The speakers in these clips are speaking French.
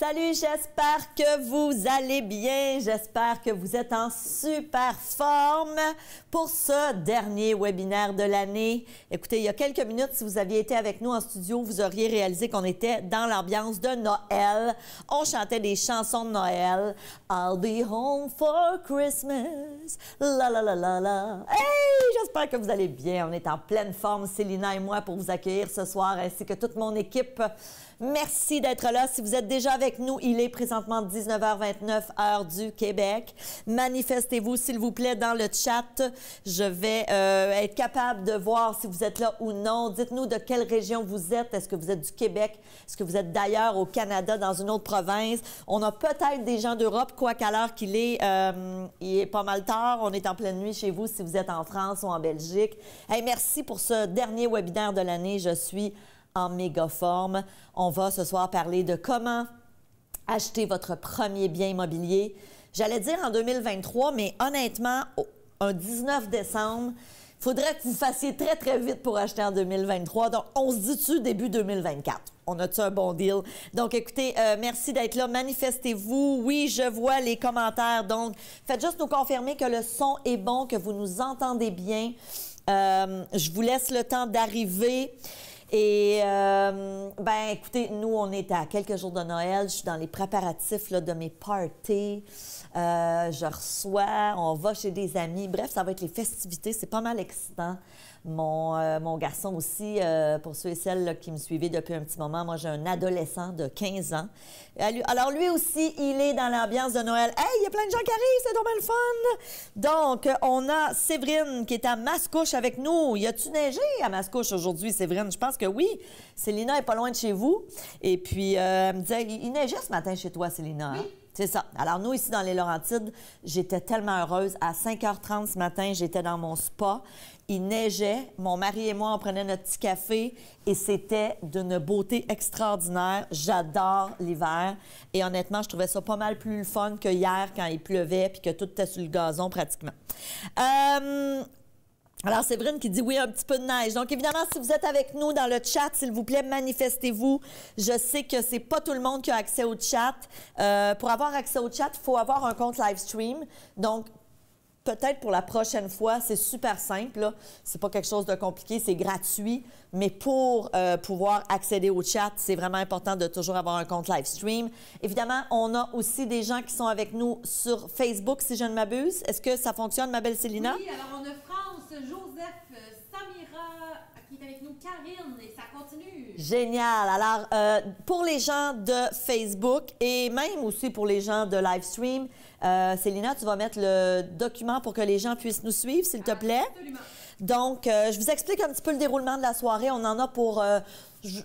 Salut, j'espère que vous allez bien. J'espère que vous êtes en super forme pour ce dernier webinaire de l'année. Écoutez, il y a quelques minutes, si vous aviez été avec nous en studio, vous auriez réalisé qu'on était dans l'ambiance de Noël. On chantait des chansons de Noël. I'll be home for Christmas. La la la la la. Hey, j'espère que vous allez bien. On est en pleine forme, Célina et moi, pour vous accueillir ce soir, ainsi que toute mon équipe. Merci d'être là. Si vous êtes déjà avec nous, il est présentement 19h29, heure du Québec. Manifestez-vous, s'il vous plaît, dans le chat. Je vais être capable de voir si vous êtes là ou non. Dites-nous de quelle région vous êtes. Est-ce que vous êtes du Québec? Est-ce que vous êtes d'ailleurs au Canada, dans une autre province? On a peut-être des gens d'Europe, quoi qu'à l'heure qu'il est, il est pas mal tard. On est en pleine nuit chez vous si vous êtes en France ou en Belgique. Hey, merci pour ce dernier webinaire de l'année. Je suis en méga forme. On va ce soir parler de comment acheter votre premier bien immobilier. J'allais dire en 2023, mais honnêtement, un 19 décembre, il faudrait que vous fassiez très, très vite pour acheter en 2023. Donc, on se dit-tu début 2024? On a-tu un bon deal? Donc, écoutez, merci d'être là. Manifestez-vous. Oui, je vois les commentaires. Donc, faites juste nous confirmer que le son est bon, que vous nous entendez bien. Je vous laisse le temps d'arriver. Et, ben, écoutez, nous, on est à quelques jours de Noël. Je suis dans les préparatifs là, de mes parties. Je reçois, on va chez des amis. Bref, ça va être les festivités. C'est pas mal excitant. Mon garçon aussi, pour ceux et celles là, qui me suivaient depuis un petit moment, moi, j'ai un adolescent de 15 ans. Alors, lui aussi, il est dans l'ambiance de Noël. Hey, il y a plein de gens qui arrivent, c'est dommage le fun! Donc, on a Séverine qui est à Mascouche avec nous. Y a-tu neigé à Mascouche aujourd'hui, Séverine? Je pense que oui. Célina est pas loin de chez vous. Et puis, elle me disait, il neigeait ce matin chez toi, Célina. Hein? Oui. C'est ça. Alors, nous, ici, dans les Laurentides, j'étais tellement heureuse. À 5h30 ce matin, j'étais dans mon spa. Il neigeait. Mon mari et moi, on prenait notre petit café et c'était d'une beauté extraordinaire. J'adore l'hiver. Et honnêtement, je trouvais ça pas mal plus fun que hier quand il pleuvait puis que tout était sur le gazon pratiquement. Alors, Séverine qui dit oui, un petit peu de neige. Donc, évidemment, si vous êtes avec nous dans le chat, s'il vous plaît, manifestez-vous. Je sais que c'est pas tout le monde qui a accès au chat. Pour avoir accès au chat, il faut avoir un compte live stream. Donc, peut-être pour la prochaine fois, c'est super simple. C'est pas quelque chose de compliqué, c'est gratuit. Mais pour pouvoir accéder au chat, c'est vraiment important de toujours avoir un compte live stream. Évidemment, on a aussi des gens qui sont avec nous sur Facebook, si je ne m'abuse. Est-ce que ça fonctionne, ma belle Célina? Oui, alors on a France, Joseph, Samira, qui est avec nous, Karine, et ça continue. Génial. Alors, pour les gens de Facebook et même aussi pour les gens de live stream, Célina, tu vas mettre le document pour que les gens puissent nous suivre, s'il te plaît. Absolument. Donc, je vous explique un petit peu le déroulement de la soirée. On en a pour,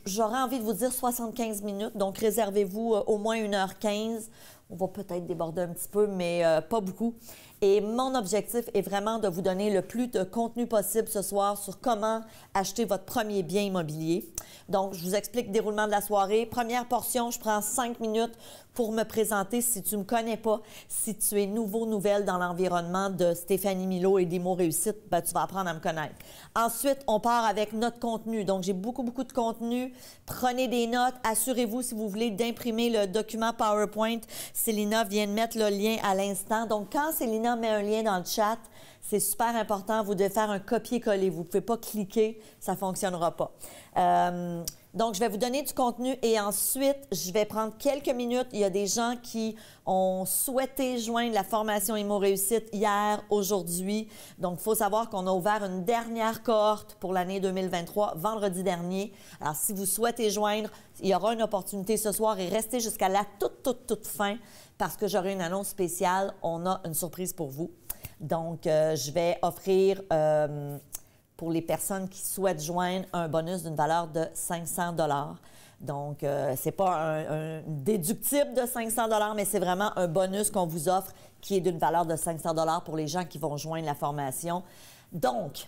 j'aurais envie de vous dire 75 minutes. Donc, réservez-vous au moins 1h15. On va peut-être déborder un petit peu, mais pas beaucoup. Et mon objectif est vraiment de vous donner le plus de contenu possible ce soir sur comment acheter votre premier bien immobilier. Donc, je vous explique le déroulement de la soirée. Première portion, je prends 5 minutes pour me présenter si tu ne me connais pas, si tu es nouvelle dans l'environnement de Stéphanie Milot et des mots réussites, ben, tu vas apprendre à me connaître. Ensuite, on part avec notre contenu. Donc, j'ai beaucoup de contenu. Prenez des notes. Assurez-vous, si vous voulez, d'imprimer le document PowerPoint. Célina vient de mettre le lien à l'instant. Donc, quand Célina met un lien dans le chat, c'est super important. Vous devez faire un copier-coller. Vous ne pouvez pas cliquer. Ça ne fonctionnera pas. Donc, je vais vous donner du contenu et ensuite, je vais prendre quelques minutes. Il y a des gens qui ont souhaité joindre la formation Immo Réussite hier, aujourd'hui. Donc, il faut savoir qu'on a ouvert une dernière cohorte pour l'année 2023, vendredi dernier. Alors, si vous souhaitez joindre, il y aura une opportunité ce soir et restez jusqu'à la toute fin parce que j'aurai une annonce spéciale. On a une surprise pour vous. Donc, je vais offrir pour les personnes qui souhaitent joindre un bonus d'une valeur de 500 $. Donc, c'est pas un déductible de 500 $, mais c'est vraiment un bonus qu'on vous offre qui est d'une valeur de 500 $ pour les gens qui vont joindre la formation. Donc,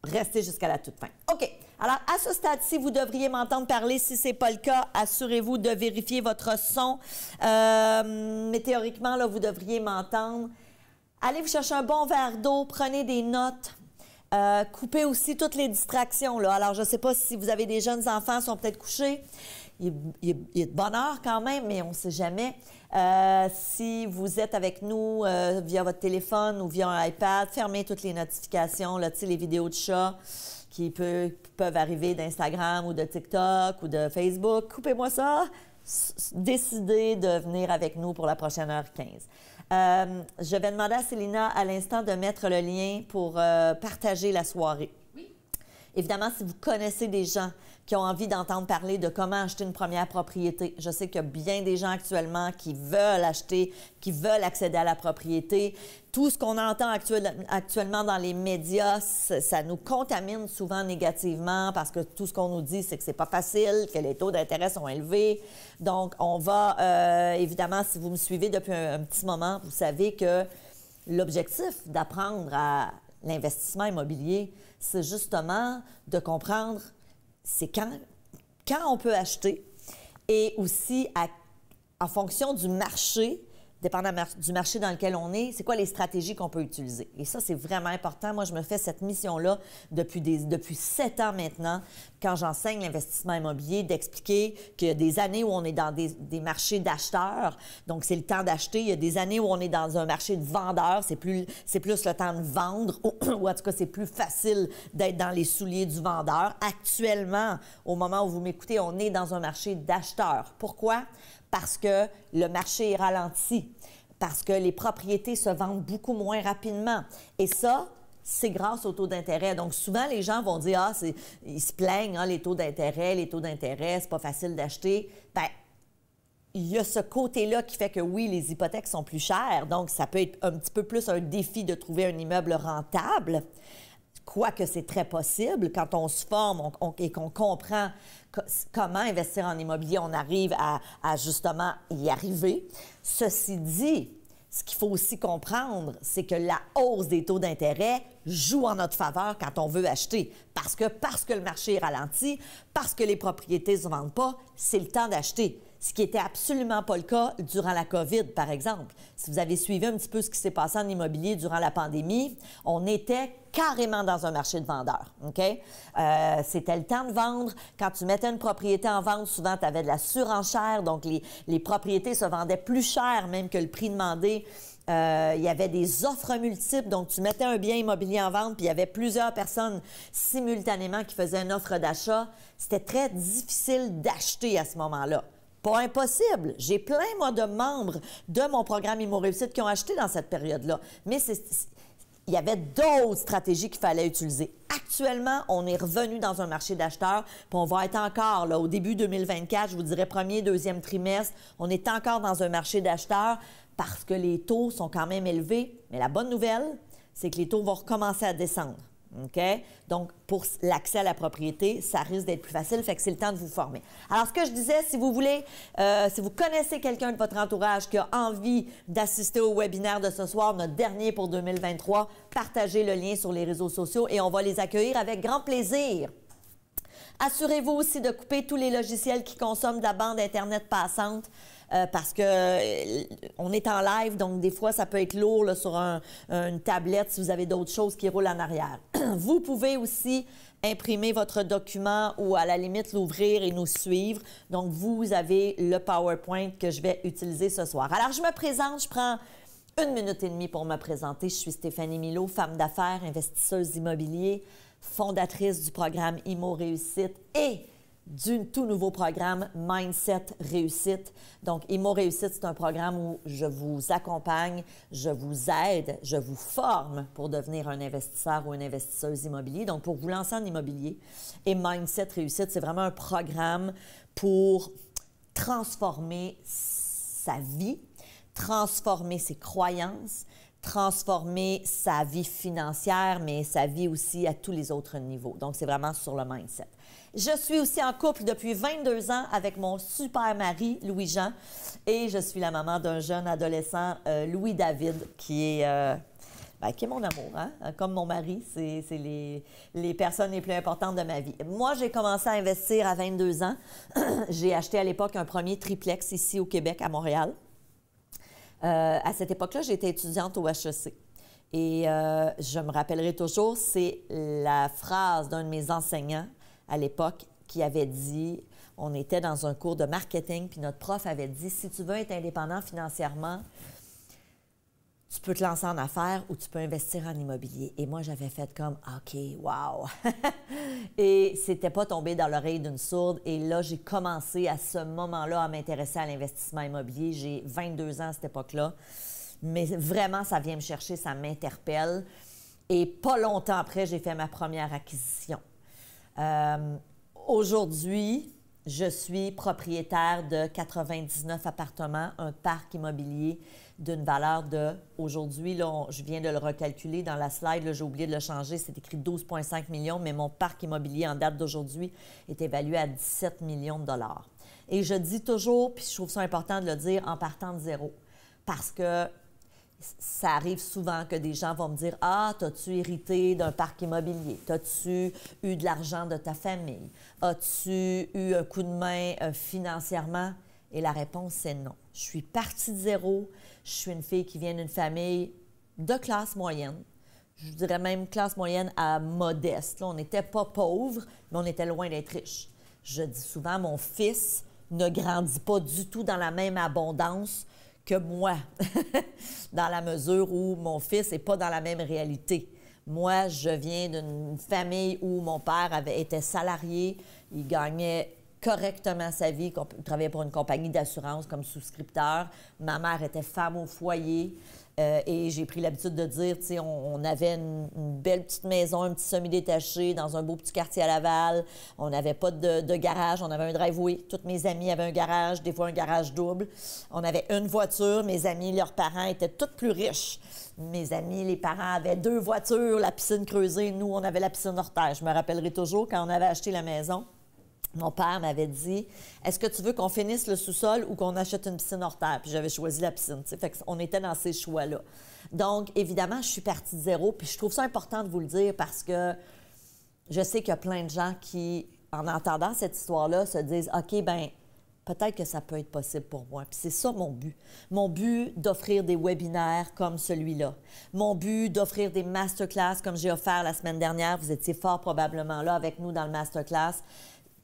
restez jusqu'à la toute fin. OK. Alors, à ce stade-ci, vous devriez m'entendre parler. Si ce n'est pas le cas, assurez-vous de vérifier votre son. Mais théoriquement, là, vous devriez m'entendre. Allez vous chercher un bon verre d'eau, prenez des notes. Coupez aussi toutes les distractions, là. Alors, je ne sais pas si vous avez des jeunes enfants, ils sont peut-être couchés. Il est de bonne heure quand même, mais on ne sait jamais. Si vous êtes avec nous via votre téléphone ou via un iPad, fermez toutes les notifications, là, tu sais, les vidéos de chats qui peuvent arriver d'Instagram ou de TikTok ou de Facebook. Coupez-moi ça. Décidez de venir avec nous pour la prochaine heure 15. Je vais demander à Célina à l'instant de mettre le lien pour partager la soirée. Oui. Évidemment, si vous connaissez des gens qui ont envie d'entendre parler de comment acheter une première propriété, je sais qu'il y a bien des gens actuellement qui veulent acheter, qui veulent accéder à la propriété. Tout ce qu'on entend actuellement dans les médias, ça nous contamine souvent négativement parce que tout ce qu'on nous dit, c'est que c'est pas facile, que les taux d'intérêt sont élevés. Donc, on va, évidemment, si vous me suivez depuis un petit moment, vous savez que l'objectif d'apprendre à l'investissement immobilier, c'est justement de comprendre c'est quand on peut acheter et aussi en fonction du marché, dépendamment du marché dans lequel on est, c'est quoi les stratégies qu'on peut utiliser. Et ça, c'est vraiment important. Moi, je me fais cette mission-là depuis 7 ans maintenant, quand j'enseigne l'investissement immobilier, d'expliquer qu'il y a des années où on est dans des marchés d'acheteurs, donc c'est le temps d'acheter. Il y a des années où on est dans un marché de vendeurs, c'est plus le temps de vendre, ou en tout cas, c'est plus facile d'être dans les souliers du vendeur. Actuellement, au moment où vous m'écoutez, on est dans un marché d'acheteurs. Pourquoi? Parce que le marché est ralenti, parce que les propriétés se vendent beaucoup moins rapidement. Et ça, c'est grâce aux taux d'intérêt. Donc, souvent, les gens vont dire, ils se plaignent, les taux d'intérêt, c'est pas facile d'acheter. Bien, il y a ce côté-là qui fait que oui, les hypothèques sont plus chères. Donc, ça peut être un petit peu plus un défi de trouver un immeuble rentable. Quoique c'est très possible, quand on se forme et qu'on comprend comment investir en immobilier, on arrive à justement y arriver. Ceci dit, ce qu'il faut aussi comprendre, c'est que la hausse des taux d'intérêt joue en notre faveur quand on veut acheter. Parce que le marché est ralenti, parce que les propriétés ne se vendent pas, c'est le temps d'acheter. Ce qui n'était absolument pas le cas durant la COVID, par exemple. Si vous avez suivi un petit peu ce qui s'est passé en immobilier durant la pandémie, on était carrément dans un marché de vendeurs. OK? C'était le temps de vendre. Quand tu mettais une propriété en vente, souvent, tu avais de la surenchère. Donc, les propriétés se vendaient plus cher même que le prix demandé. Il y avait des offres multiples. Donc, tu mettais un bien immobilier en vente, puis il y avait plusieurs personnes simultanément qui faisaient une offre d'achat. C'était très difficile d'acheter à ce moment-là. Pas impossible. J'ai plein, moi, de membres de mon programme Immo Réussite qui ont acheté dans cette période-là. Mais il y avait d'autres stratégies qu'il fallait utiliser. Actuellement, on est revenu dans un marché d'acheteurs, puis on va être encore, là, au début 2024, je vous dirais premier, deuxième trimestre, on est encore dans un marché d'acheteurs parce que les taux sont quand même élevés. Mais la bonne nouvelle, c'est que les taux vont recommencer à descendre. OK? Donc, pour l'accès à la propriété, ça risque d'être plus facile, fait que c'est le temps de vous former. Alors, ce que je disais, si vous voulez, si vous connaissez quelqu'un de votre entourage qui a envie d'assister au webinaire de ce soir, notre dernier pour 2023, partagez le lien sur les réseaux sociaux et on va les accueillir avec grand plaisir. Assurez-vous aussi de couper tous les logiciels qui consomment de la bande Internet passante. Parce qu'on est en live, donc des fois, ça peut être lourd là, sur une tablette si vous avez d'autres choses qui roulent en arrière. Vous pouvez aussi imprimer votre document ou à la limite l'ouvrir et nous suivre. Donc, vous avez le PowerPoint que je vais utiliser ce soir. Alors, je me présente, je prends 1 minute et demie pour me présenter. Je suis Stéphanie Milot, femme d'affaires, investisseuse immobilier, fondatrice du programme Immo Réussite et du tout nouveau programme Mindset Réussite. Donc, Immo Réussite, c'est un programme où je vous accompagne, je vous aide, je vous forme pour devenir un investisseur ou une investisseuse immobilier, donc pour vous lancer en immobilier. Et Mindset Réussite, c'est vraiment un programme pour transformer sa vie, transformer ses croyances, transformer sa vie financière, mais sa vie aussi à tous les autres niveaux. Donc, c'est vraiment sur le mindset. Je suis aussi en couple depuis 22 ans avec mon super mari, Louis-Jean, et je suis la maman d'un jeune adolescent, Louis-David, qui est mon amour, hein? Comme mon mari, c'est les personnes les plus importantes de ma vie. Moi, j'ai commencé à investir à 22 ans. J'ai acheté à l'époque un premier triplex ici au Québec, à Montréal. À cette époque-là, j'étais étudiante au HEC. Et je me rappellerai toujours, c'est la phrase d'un de mes enseignants à l'époque qui avait dit, on était dans un cours de marketing, puis notre prof avait dit, si tu veux être indépendant financièrement, tu peux te lancer en affaires ou tu peux investir en immobilier. Et moi, j'avais fait comme, OK, wow! Et c'était pas tombé dans l'oreille d'une sourde. Et là, j'ai commencé à ce moment-là à m'intéresser à l'investissement immobilier. J'ai 22 ans à cette époque-là. Mais vraiment, ça vient me chercher, ça m'interpelle. Et pas longtemps après, j'ai fait ma première acquisition. Aujourd'hui, je suis propriétaire de 99 appartements, un parc immobilier d'une valeur de, aujourd'hui, là, je viens de le recalculer dans la slide, j'ai oublié de le changer, c'est écrit 12,5 millions, mais mon parc immobilier en date d'aujourd'hui est évalué à 17 millions de dollars. Et je dis toujours, puis je trouve ça important de le dire, en partant de zéro, parce que ça arrive souvent que des gens vont me dire « Ah, t'as-tu hérité d'un parc immobilier? T'as-tu eu de l'argent de ta famille? As-tu eu un coup de main financièrement? » Et la réponse, c'est non. Je suis partie de zéro. Je suis une fille qui vient d'une famille de classe moyenne. Je dirais même classe moyenne à modeste. Là, on n'était pas pauvres, mais on était loin d'être riches. Je dis souvent, mon fils ne grandit pas du tout dans la même abondance que moi, dans la mesure où mon fils n'est pas dans la même réalité. Moi, je viens d'une famille où mon père était salarié, il gagnait correctement sa vie, il travaillait pour une compagnie d'assurance comme souscripteur. Ma mère était femme au foyer et j'ai pris l'habitude de dire, tu sais, on avait une belle petite maison, un petit semi-détaché dans un beau petit quartier à Laval. On n'avait pas de garage, on avait un driveway. Toutes mes amies avaient un garage, des fois un garage double. On avait une voiture. Mes amis, leurs parents étaient tous plus riches. Mes amis, les parents avaient 2 voitures, la piscine creusée. Nous, on avait la piscine hors terre. Je me rappellerai toujours quand on avait acheté la maison. Mon père m'avait dit « Est-ce que tu veux qu'on finisse le sous-sol ou qu'on achète une piscine hors terre? » Puis j'avais choisi la piscine, tu sais. Fait qu'on était dans ces choix-là. Donc, évidemment, je suis partie de zéro. Puis je trouve ça important de vous le dire parce que je sais qu'il y a plein de gens qui, en entendant cette histoire-là, se disent « OK, bien, peut-être que ça peut être possible pour moi. » Puis c'est ça mon but. Mon but d'offrir des webinaires comme celui-là. Mon but d'offrir des masterclass comme j'ai offert la semaine dernière. Vous étiez fort probablement là avec nous dans le masterclass.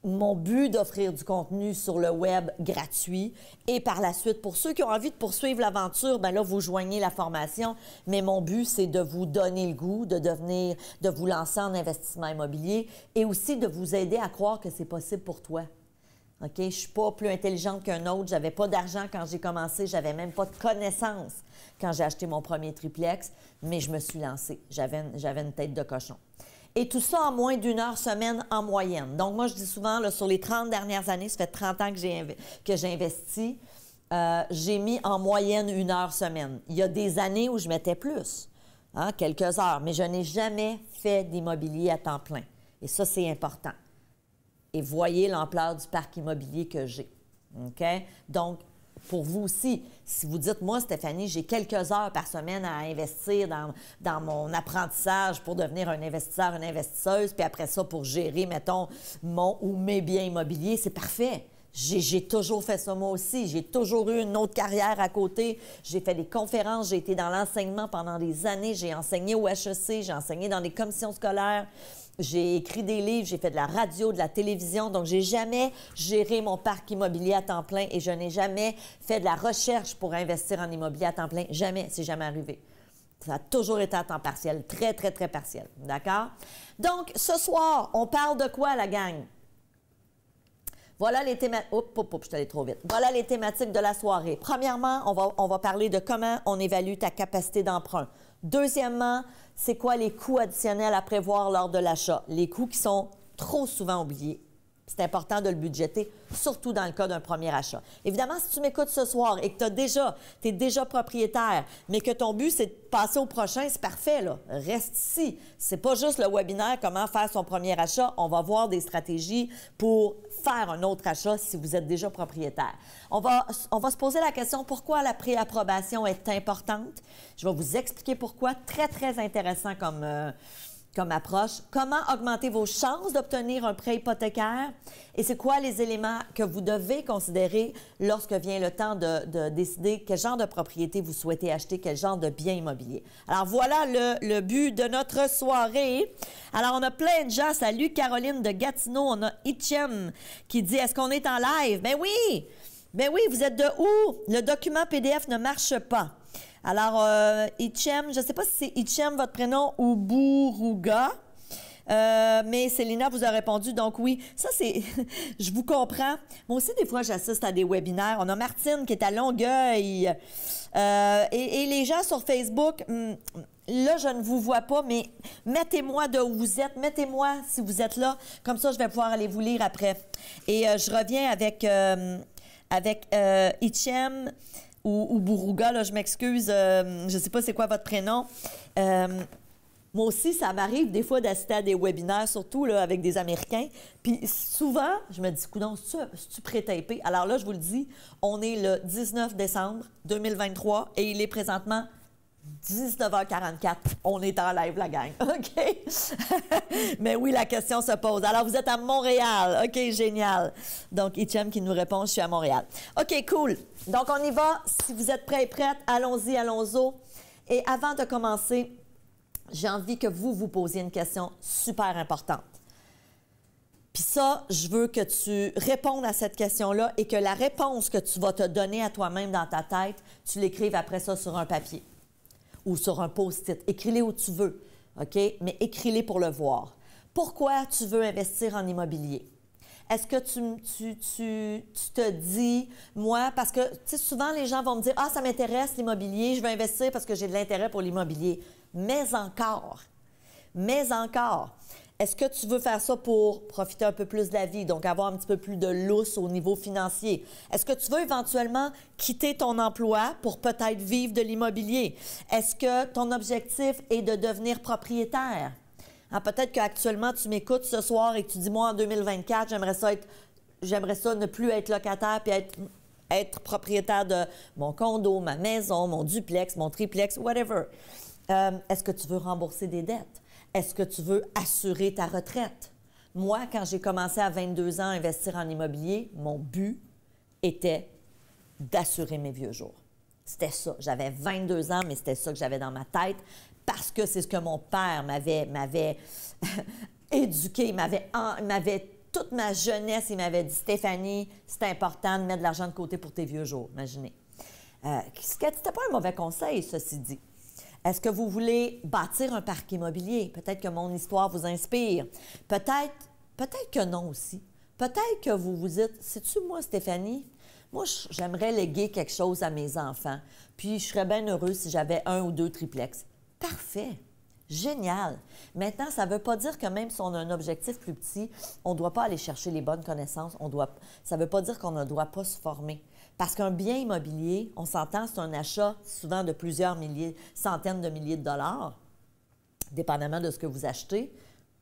Mon but d'offrir du contenu sur le web gratuit et par la suite, pour ceux qui ont envie de poursuivre l'aventure, bien là, vous joignez la formation. Mais mon but, c'est de vous donner le goût, de vous lancer en investissement immobilier et aussi de vous aider à croire que c'est possible pour toi. OK? Je ne suis pas plus intelligente qu'un autre. Je n'avais pas d'argent quand j'ai commencé. Je n'avais même pas de connaissances quand j'ai acheté mon premier triplex, mais je me suis lancée. J'avais une tête de cochon. Et tout ça en moins d'1 heure semaine en moyenne. Donc, moi, je dis souvent, là, sur les 30 dernières années, ça fait 30 ans que j'ai investi, j'ai mis en moyenne 1 heure semaine. Il y a des années où je mettais plus, hein, quelques heures, mais je n'ai jamais fait d'immobilier à temps plein. Et ça, c'est important. Et voyez l'ampleur du parc immobilier que j'ai. OK? Donc, pour vous aussi, si vous dites, moi, Stéphanie, j'ai quelques heures par semaine à investir dans mon apprentissage pour devenir un investisseur, une investisseuse, puis après ça, pour gérer, mettons, mon ou mes biens immobiliers, c'est parfait. J'ai toujours fait ça moi aussi. J'ai toujours eu une autre carrière à côté. J'ai fait des conférences, j'ai été dans l'enseignement pendant des années. J'ai enseigné au HEC, j'ai enseigné dans des commissions scolaires. J'ai écrit des livres, j'ai fait de la radio, de la télévision. Donc, j'ai jamais géré mon parc immobilier à temps plein et je n'ai jamais fait de la recherche pour investir en immobilier à temps plein. Jamais, c'est jamais arrivé. Ça a toujours été à temps partiel, très, très, très partiel. D'accord? Donc, ce soir, on parle de quoi, la gang? Voilà les thématiques. Je suis allée trop vite. Voilà les thématiques de la soirée. Premièrement, on va parler de comment on évalue ta capacité d'emprunt. Deuxièmement, c'est quoi les coûts additionnels à prévoir lors de l'achat? Les coûts qui sont trop souvent oubliés. C'est important de le budgéter, surtout dans le cas d'un premier achat. Évidemment, si tu m'écoutes ce soir et que tu es déjà propriétaire, mais que ton but, c'est de passer au prochain, c'est parfait, là. Reste ici. C'est pas juste le webinaire « Comment faire son premier achat ». On va voir des stratégies pour faire un autre achat si vous êtes déjà propriétaire. On va se poser la question « Pourquoi la préapprobation est importante? » Je vais vous expliquer pourquoi. Très, très intéressant comme approche. Comment augmenter vos chances d'obtenir un prêt hypothécaire? Et c'est quoi les éléments que vous devez considérer lorsque vient le temps de décider quel genre de propriété vous souhaitez acheter, quel genre de bien immobilier? Alors, voilà le but de notre soirée. Alors, on a plein de gens. Salut Caroline de Gatineau. On a Hichem qui dit, est-ce qu'on est en live? Ben oui! Ben oui, vous êtes de où? Le document PDF ne marche pas. Alors, Hichem, je ne sais pas si c'est Hichem votre prénom ou Bourouga, mais Célina vous a répondu. Donc oui, ça c'est, je vous comprends. Moi aussi, des fois, j'assiste à des webinaires. On a Martine qui est à Longueuil. Et les gens sur Facebook, là, je ne vous vois pas, mais mettez-moi de où vous êtes. Mettez-moi si vous êtes là. Comme ça, je vais pouvoir aller vous lire après. Et je reviens avec Hichem. Ou Bourouga, là, je m'excuse, je ne sais pas c'est quoi votre prénom. Moi aussi, ça m'arrive des fois d'assister à des webinaires, surtout là, avec des Américains. Puis souvent, je me dis, coudonc, c'est-tu pré-tapé? Alors là, je vous le dis, on est le 19 décembre 2023 et il est présentement 19h44. On est en live, la gang. OK? Mais oui, la question se pose. Alors, vous êtes à Montréal. OK, génial. Donc, Hichem qui nous répond, je suis à Montréal. OK, cool. Donc, on y va. Si vous êtes prêts et prêtes, allons-y, allons-y. Et avant de commencer, j'ai envie que vous posiez une question super importante. Puis ça, je veux que tu répondes à cette question-là et que la réponse que tu vas te donner à toi-même dans ta tête, tu l'écrives après ça sur un papier ou sur un post-it. Écris-les où tu veux, OK? Mais écris-les pour le voir. Pourquoi tu veux investir en immobilier? Est-ce que tu te dis, moi, parce que, tu sais, souvent, les gens vont me dire, « Ah, ça m'intéresse l'immobilier, je veux investir parce que j'ai de l'intérêt pour l'immobilier. » Mais encore, est-ce que tu veux faire ça pour profiter un peu plus de la vie, donc avoir un petit peu plus de lousse au niveau financier? Est-ce que tu veux éventuellement quitter ton emploi pour peut-être vivre de l'immobilier? Est-ce que ton objectif est de devenir propriétaire? Hein, peut-être qu'actuellement, tu m'écoutes ce soir et que tu dis, moi, en 2024, j'aimerais ça ne plus être locataire puis être propriétaire de mon condo, ma maison, mon duplex, mon triplex, whatever. Est-ce que tu veux rembourser des dettes? Est-ce que tu veux assurer ta retraite? Moi, quand j'ai commencé à 22 ans à investir en immobilier, mon but était d'assurer mes vieux jours. C'était ça. J'avais 22 ans, mais c'était ça que j'avais dans ma tête parce que c'est ce que mon père m'avait éduqué. Il m'avait toute ma jeunesse, il m'avait dit, Stéphanie, c'est important de mettre de l'argent de côté pour tes vieux jours. Imaginez. C'était pas un mauvais conseil, ceci dit. Est-ce que vous voulez bâtir un parc immobilier? Peut-être que mon histoire vous inspire. Peut-être que non aussi. Peut-être que vous vous dites, sais-tu, moi, Stéphanie, moi, j'aimerais léguer quelque chose à mes enfants. Puis, je serais bien heureuse si j'avais 1 ou 2 triplex. Parfait. Génial. Maintenant, ça ne veut pas dire que même si on a un objectif plus petit, on ne doit pas aller chercher les bonnes connaissances. Ça ne veut pas dire qu'on ne doit pas se former. Parce qu'un bien immobilier, on s'entend, c'est un achat souvent de plusieurs centaines de milliers de dollars, dépendamment de ce que vous achetez.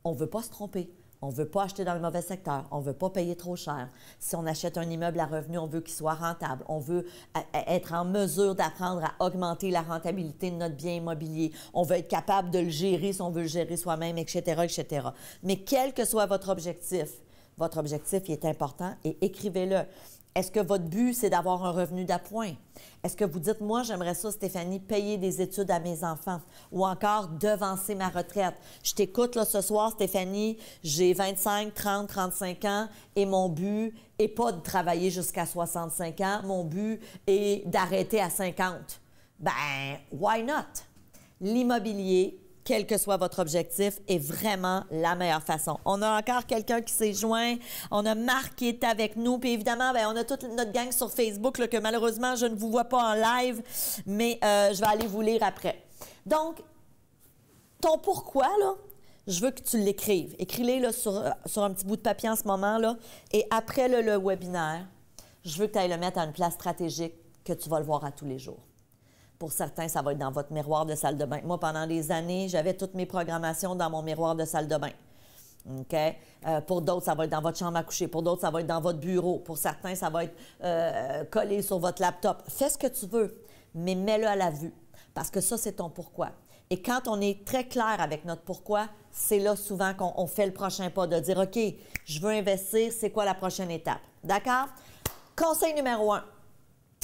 On ne veut pas se tromper. On ne veut pas acheter dans le mauvais secteur. On ne veut pas payer trop cher. Si on achète un immeuble à revenu, on veut qu'il soit rentable. On veut être en mesure d'apprendre à augmenter la rentabilité de notre bien immobilier. On veut être capable de le gérer si on veut le gérer soi-même, etc., etc. Mais quel que soit votre objectif il est important et écrivez-le. Est-ce que votre but, c'est d'avoir un revenu d'appoint? Est-ce que vous dites, moi, j'aimerais ça, Stéphanie, payer des études à mes enfants ou encore devancer ma retraite? Je t'écoute là, ce soir, Stéphanie, j'ai 25, 30, 35 ans et mon but n'est pas de travailler jusqu'à 65 ans. Mon but est d'arrêter à 50. Ben, why not? L'immobilier, quel que soit votre objectif, est vraiment la meilleure façon. On a encore quelqu'un qui s'est joint. On a Marc qui est avec nous. Puis évidemment, bien, on a toute notre gang sur Facebook là, que malheureusement, je ne vous vois pas en live, mais je vais aller vous lire après. Donc, ton pourquoi, là, je veux que tu l'écrives. Écris-les là, sur un petit bout de papier en ce moment. Là, et après le webinaire, je veux que tu ailles le mettre à une place stratégique que tu vas le voir à tous les jours. Pour certains, ça va être dans votre miroir de salle de bain. Moi, pendant des années, j'avais toutes mes programmations dans mon miroir de salle de bain. OK? Pour d'autres, ça va être dans votre chambre à coucher. Pour d'autres, ça va être dans votre bureau. Pour certains, ça va être collé sur votre laptop. Fais ce que tu veux, mais mets-le à la vue. Parce que ça, c'est ton pourquoi. Et quand on est très clair avec notre pourquoi, c'est là souvent qu'on fait le prochain pas, de dire, OK, je veux investir, c'est quoi la prochaine étape? D'accord? Conseil numéro 1,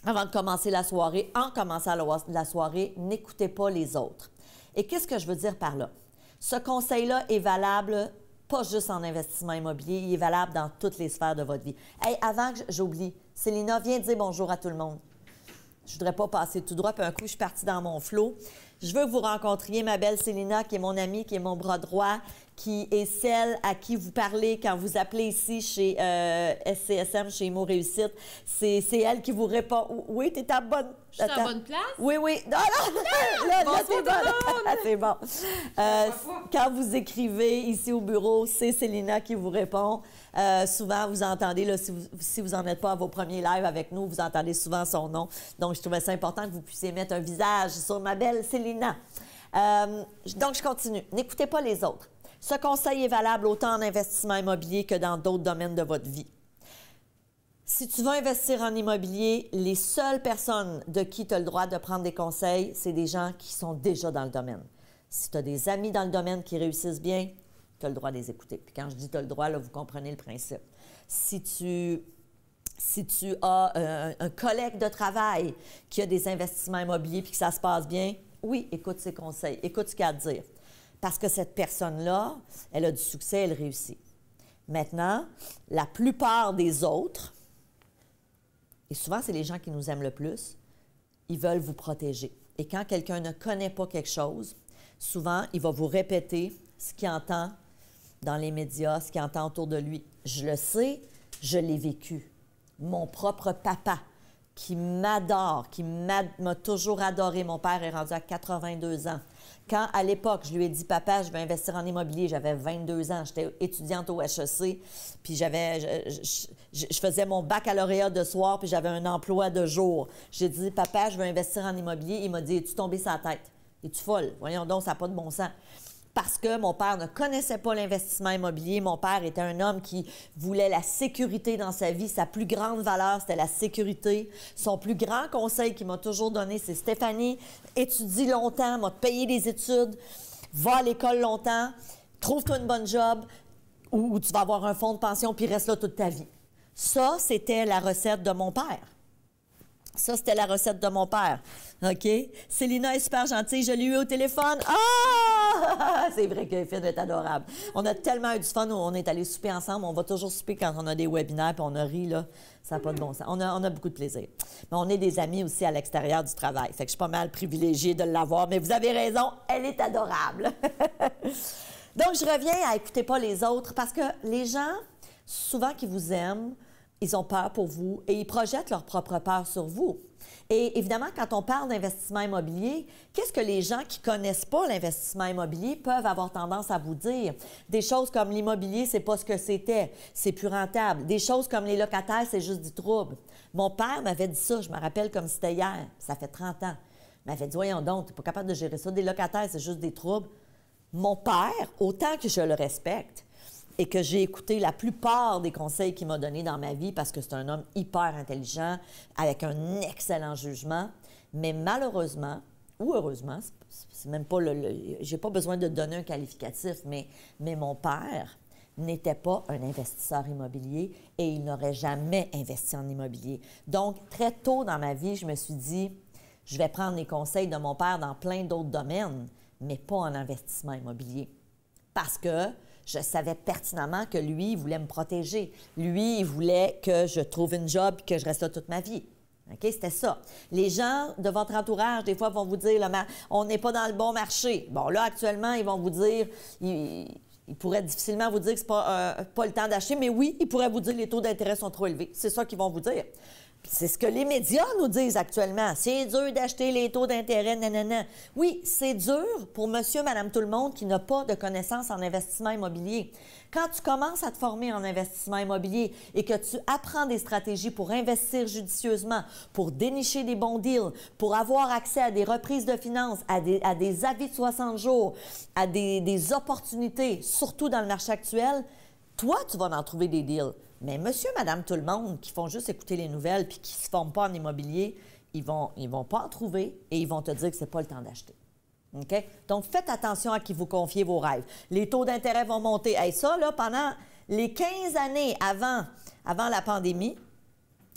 avant de commencer la soirée, en commençant la soirée, n'écoutez pas les autres. Et qu'est-ce que je veux dire par là? Ce conseil-là est valable pas juste en investissement immobilier, il est valable dans toutes les sphères de votre vie. Hey, avant que j'oublie, Célina, viens dire bonjour à tout le monde. Je ne voudrais pas passer tout droit, puis un coup, je suis partie dans mon flot. Je veux que vous rencontriez ma belle Célina, qui est mon amie, qui est mon bras droit, qui est celle à qui vous parlez quand vous appelez ici chez SCSM, chez Imo Réussite. C'est elle qui vous répond. Oui, tu es à bonne... Je suis à bonne place? Oui, oui. Non, non! Là, t'es bonne. C'est bon. Quand vous écrivez ici au bureau, c'est Célina qui vous répond. Souvent, vous entendez, là, si vous n'en êtes pas à vos premiers lives avec nous, vous entendez souvent son nom. Donc, je trouvais ça important que vous puissiez mettre un visage sur ma belle Célina. Donc, je continue. N'écoutez pas les autres. Ce conseil est valable autant en investissement immobilier que dans d'autres domaines de votre vie. Si tu veux investir en immobilier, les seules personnes de qui tu as le droit de prendre des conseils, c'est des gens qui sont déjà dans le domaine. Si tu as des amis dans le domaine qui réussissent bien, tu as le droit de les écouter. Puis quand je dis tu as le droit, là, vous comprenez le principe. Si tu as un collègue de travail qui a des investissements immobiliers puis que ça se passe bien, oui, écoute ses conseils, écoute ce qu'il a à te dire. Parce que cette personne-là, elle a du succès, elle réussit. Maintenant, la plupart des autres, et souvent c'est les gens qui nous aiment le plus, ils veulent vous protéger. Et quand quelqu'un ne connaît pas quelque chose, souvent, il va vous répéter ce qu'il entend dans les médias, ce qu'il entend autour de lui. Je le sais, je l'ai vécu. Mon propre papa, qui m'adore, qui m'a toujours adoré. Mon père est rendu à 82 ans. Quand, à l'époque, je lui ai dit, papa, je vais investir en immobilier, j'avais 22 ans, j'étais étudiante au HEC, puis je faisais mon baccalauréat de soir, puis j'avais un emploi de jour. J'ai dit, papa, je veux investir en immobilier. Il m'a dit, es-tu tombé sur la tête? Es-tu folle? Voyons donc, ça n'a pas de bon sens. Parce que mon père ne connaissait pas l'investissement immobilier. Mon père était un homme qui voulait la sécurité dans sa vie. Sa plus grande valeur, c'était la sécurité. Son plus grand conseil qu'il m'a toujours donné, c'est Stéphanie, étudie longtemps, m'a payé des études, va à l'école longtemps, trouve-toi une bonne job où tu vas avoir un fonds de pension puis reste là toute ta vie. Ça, c'était la recette de mon père. Ça, c'était la recette de mon père. OK? Célina est super gentille. Je l'ai eu au téléphone. Ah! C'est vrai que Finn est adorable. On a tellement eu du fun. On est allés souper ensemble. On va toujours souper quand on a des webinaires puis on a ri, là. Ça n'a pas de bon sens. On a beaucoup de plaisir. Mais on est des amis aussi à l'extérieur du travail. Fait que je suis pas mal privilégiée de l'avoir. Mais vous avez raison, elle est adorable. Donc, je reviens à écouter pas les autres parce que les gens, souvent qui vous aiment, ils ont peur pour vous et ils projettent leur propre peur sur vous. Et évidemment, quand on parle d'investissement immobilier, qu'est-ce que les gens qui ne connaissent pas l'investissement immobilier peuvent avoir tendance à vous dire? Des choses comme l'immobilier, c'est pas ce que c'était, c'est plus rentable. Des choses comme les locataires, c'est juste du trouble. Mon père m'avait dit ça, je me rappelle comme c'était hier, ça fait 30 ans. Il m'avait dit, voyons donc, tu n'es pas capable de gérer ça. Des locataires, c'est juste des troubles. Mon père, autant que je le respecte, et que j'ai écouté la plupart des conseils qu'il m'a donnés dans ma vie parce que c'est un homme hyper intelligent, avec un excellent jugement. Mais malheureusement, ou heureusement, c'est même pas j'ai pas besoin de donner un qualificatif, mais mon père n'était pas un investisseur immobilier et il n'aurait jamais investi en immobilier. Donc, très tôt dans ma vie, je me suis dit, je vais prendre les conseils de mon père dans plein d'autres domaines, mais pas en investissement immobilier. Parce que je savais pertinemment que lui, il voulait me protéger. Lui, il voulait que je trouve une job et que je reste là toute ma vie. OK? C'était ça. Les gens de votre entourage, des fois, vont vous dire on n'est pas dans le bon marché. Bon, là, actuellement, ils vont vous dire ils pourraient difficilement vous dire que ce n'est pas le temps d'acheter, mais oui, ils pourraient vous dire que les taux d'intérêt sont trop élevés. C'est ça qu'ils vont vous dire. C'est ce que les médias nous disent actuellement. C'est dur d'acheter les taux d'intérêt, nanana. Oui, c'est dur pour monsieur, madame, tout le monde qui n'a pas de connaissances en investissement immobilier. Quand tu commences à te former en investissement immobilier et que tu apprends des stratégies pour investir judicieusement, pour dénicher des bons deals, pour avoir accès à des reprises de finances, à des avis de 60 jours, à des opportunités, surtout dans le marché actuel, toi, tu vas en trouver des deals. Mais monsieur, madame, tout le monde qui font juste écouter les nouvelles puis qui ne se forment pas en immobilier, ils vont pas en trouver et ils vont te dire que ce n'est pas le temps d'acheter. OK? Donc, faites attention à qui vous confiez vos rêves. Les taux d'intérêt vont monter. Hey, ça, là, pendant les 15 années avant la pandémie,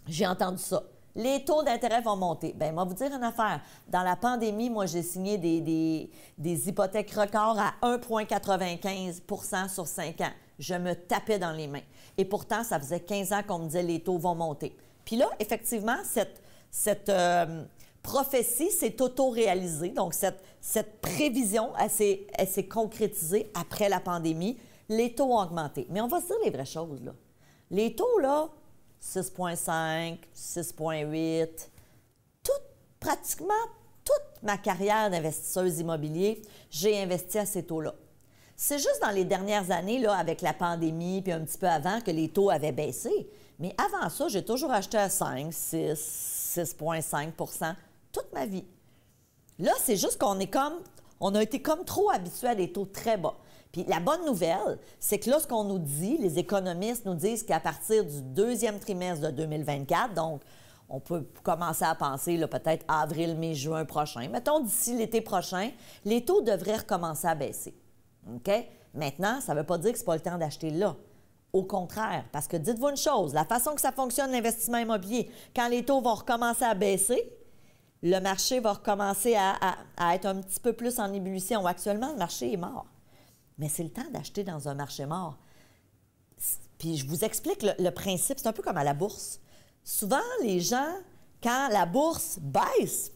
j'ai entendu ça. Les taux d'intérêt vont monter. Bien, moi, vous dire une affaire. Dans la pandémie, moi, j'ai signé des hypothèques records à 1,95 sur 5 ans. Je me tapais dans les mains. Et pourtant, ça faisait 15 ans qu'on me disait les taux vont monter. Puis là, effectivement, cette prophétie s'est auto-réalisée. Donc, cette prévision, elle s'est concrétisée après la pandémie. Les taux ont augmenté. Mais on va se dire les vraies choses, là. Les taux, là, 6,5, 6,8, pratiquement toute ma carrière d'investisseuse immobilier, j'ai investi à ces taux-là. C'est juste dans les dernières années, là, avec la pandémie, puis un petit peu avant, que les taux avaient baissé. Mais avant ça, j'ai toujours acheté à 5, 6, 6,5 toute ma vie. Là, c'est juste on a été comme trop habitués à des taux très bas. Puis la bonne nouvelle, c'est que là, ce qu'on nous dit, les économistes nous disent qu'à partir du deuxième trimestre de 2024, donc on peut commencer à penser peut-être avril, mai, juin prochain, mettons d'ici l'été prochain, les taux devraient recommencer à baisser. OK? Maintenant, ça ne veut pas dire que ce n'est pas le temps d'acheter là. Au contraire, parce que dites-vous une chose, la façon que ça fonctionne, l'investissement immobilier, quand les taux vont recommencer à baisser, le marché va recommencer à être un petit peu plus en ébullition. Actuellement, le marché est mort. Mais c'est le temps d'acheter dans un marché mort. Puis je vous explique le principe, c'est un peu comme à la bourse. Souvent, les gens, quand la bourse baisse,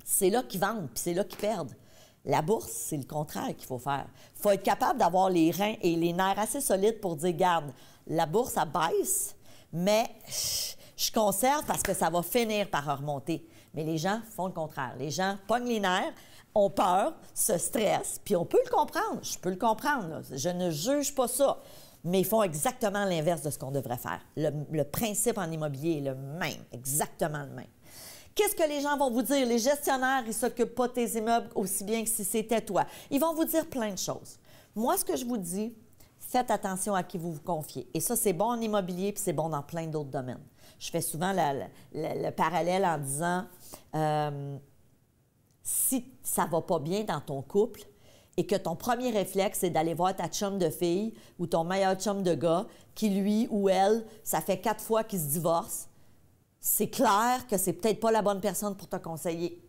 c'est là qu'ils vendent, puis c'est là qu'ils perdent. La bourse, c'est le contraire qu'il faut faire. Il faut être capable d'avoir les reins et les nerfs assez solides pour dire, garde, la bourse, elle baisse, mais je conserve parce que ça va finir par remonter. Mais les gens font le contraire. Les gens pognent les nerfs, ont peur, se stressent, puis on peut le comprendre. Je peux le comprendre, là. Je ne juge pas ça. Mais ils font exactement l'inverse de ce qu'on devrait faire. Le principe en immobilier est le même, exactement le même. Qu'est-ce que les gens vont vous dire? Les gestionnaires, ils ne s'occupent pas de tes immeubles aussi bien que si c'était toi. Ils vont vous dire plein de choses. Moi, ce que je vous dis, faites attention à qui vous vous confiez. Et ça, c'est bon en immobilier, puis c'est bon dans plein d'autres domaines. Je fais souvent le parallèle en disant... si ça ne va pas bien dans ton couple et que ton premier réflexe, c'est d'aller voir ta chum de fille ou ton meilleur chum de gars qui, lui ou elle, ça fait 4 fois qu'ils se divorcent, c'est clair que c'est peut-être pas la bonne personne pour te conseiller.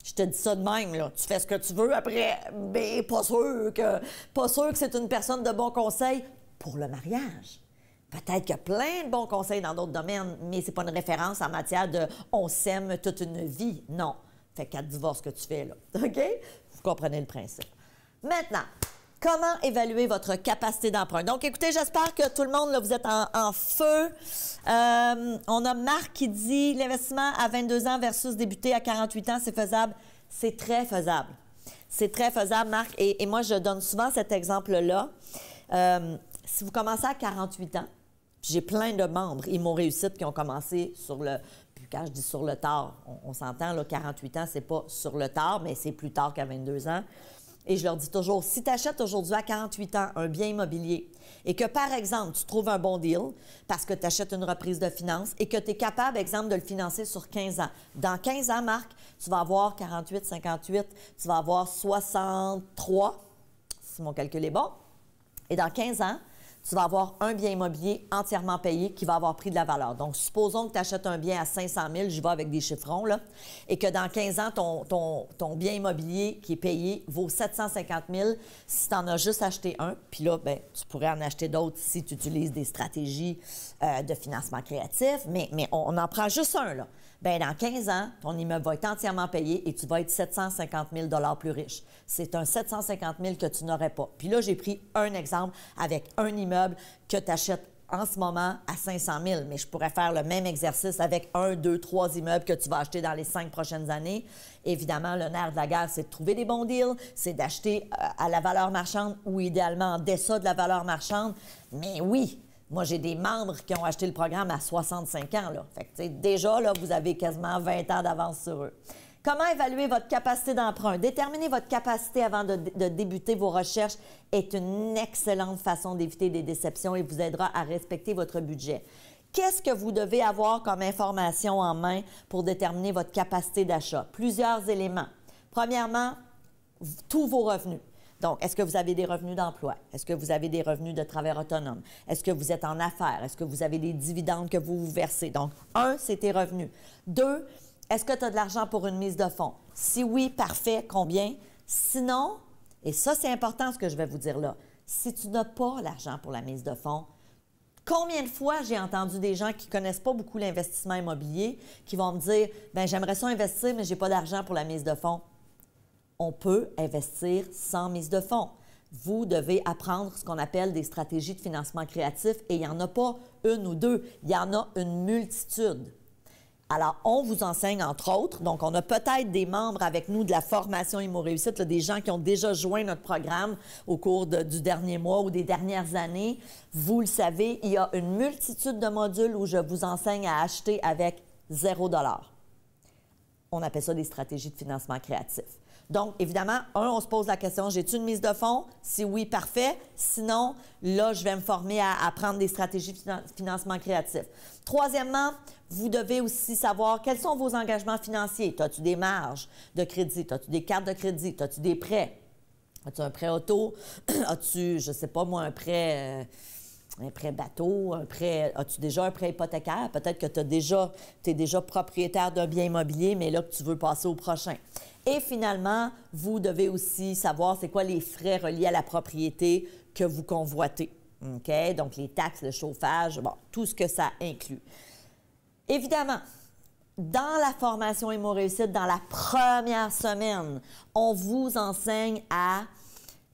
Je te dis ça de même, là. Tu fais ce que tu veux après, mais pas sûr que c'est une personne de bon conseil pour le mariage. Peut-être qu'il y a plein de bons conseils dans d'autres domaines, mais c'est pas une référence en matière de « on s'aime toute une vie ». Non. Fait 4 divorces que tu fais, là. OK? Vous comprenez le principe. Maintenant, comment évaluer votre capacité d'emprunt? Donc, écoutez, j'espère que tout le monde, là, vous êtes en feu. On a Marc qui dit l'investissement à 22 ans versus débuter à 48 ans, c'est faisable. C'est très faisable. C'est très faisable, Marc. Et moi, je donne souvent cet exemple-là. Si vous commencez à 48 ans, j'ai plein de membres, ils m'ont réussi, qui ont commencé sur le... Puis quand je dis sur le tard, on s'entend, là, 48 ans, c'est pas sur le tard, mais c'est plus tard qu'à 22 ans. Et je leur dis toujours, si tu achètes aujourd'hui à 48 ans un bien immobilier et que, par exemple, tu trouves un bon deal parce que tu achètes une reprise de finances et que tu es capable, exemple, de le financer sur 15 ans. Dans 15 ans, Marc, tu vas avoir 48, 58, tu vas avoir 63, si mon calcul est bon. Et dans 15 ans, tu vas avoir un bien immobilier entièrement payé qui va avoir pris de la valeur. Donc, supposons que tu achètes un bien à 500 000, j'y vais avec des chiffrons, là, et que dans 15 ans, ton bien immobilier qui est payé vaut 750 000 si tu en as juste acheté un. Puis là, bien, tu pourrais en acheter d'autres si tu utilises des stratégies de financement créatif, mais on en prend juste un, là. Bien, dans 15 ans, ton immeuble va être entièrement payé et tu vas être 750 000 plus riche. C'est un 750 000 que tu n'aurais pas. Puis là, j'ai pris un exemple avec un immeuble que tu achètes en ce moment à 500 000, mais je pourrais faire le même exercice avec 1, 2, 3 immeubles que tu vas acheter dans les 5 prochaines années. Évidemment, le nerf de la guerre, c'est de trouver des bons deals, c'est d'acheter à la valeur marchande ou idéalement en deçà de la valeur marchande. Mais oui, moi, j'ai des membres qui ont acheté le programme à 65 ans. Là. Fait que, déjà, là, vous avez quasiment 20 ans d'avance sur eux. Comment évaluer votre capacité d'emprunt? Déterminer votre capacité avant de débuter vos recherches est une excellente façon d'éviter des déceptions et vous aidera à respecter votre budget. Qu'est-ce que vous devez avoir comme information en main pour déterminer votre capacité d'achat? Plusieurs éléments. Premièrement, tous vos revenus. Donc, est-ce que vous avez des revenus d'emploi? Est-ce que vous avez des revenus de travail autonome? Est-ce que vous êtes en affaires? Est-ce que vous avez des dividendes que vous versez? Donc, 1, c'est tes revenus. 2, est-ce que tu as de l'argent pour une mise de fonds? Si oui, parfait. Combien? Sinon, et ça, c'est important ce que je vais vous dire là, si tu n'as pas l'argent pour la mise de fonds, combien de fois j'ai entendu des gens qui ne connaissent pas beaucoup l'investissement immobilier qui vont me dire « Bien, j'aimerais ça investir, mais je n'ai pas d'argent pour la mise de fonds. » On peut investir sans mise de fonds. Vous devez apprendre ce qu'on appelle des stratégies de financement créatif et il n'y en a pas une ou deux, il y en a une multitude. Alors, on vous enseigne, entre autres, donc on a peut-être des membres avec nous de la formation Immo Réussite, là, des gens qui ont déjà joint notre programme au cours du dernier mois ou des dernières années. Vous le savez, il y a une multitude de modules où je vous enseigne à acheter avec 0 $. On appelle ça des stratégies de financement créatif. Donc, évidemment, on se pose la question, j'ai-tu une mise de fonds? Si oui, parfait. Sinon, là, je vais me former à prendre des stratégies de financement créatif. Troisièmement, vous devez aussi savoir quels sont vos engagements financiers. As-tu des marges de crédit? As-tu des cartes de crédit? As-tu des prêts? As-tu un prêt auto? As-tu, je ne sais pas moi, un prêt bateau, as-tu déjà un prêt hypothécaire? Peut-être que tu es déjà propriétaire d'un bien immobilier, mais là que tu veux passer au prochain. Et finalement, vous devez aussi savoir c'est quoi les frais reliés à la propriété que vous convoitez. OK? Donc, les taxes, le chauffage, bon, tout ce que ça inclut. Évidemment, dans la formation Immo Réussite, dans la première semaine, on vous enseigne à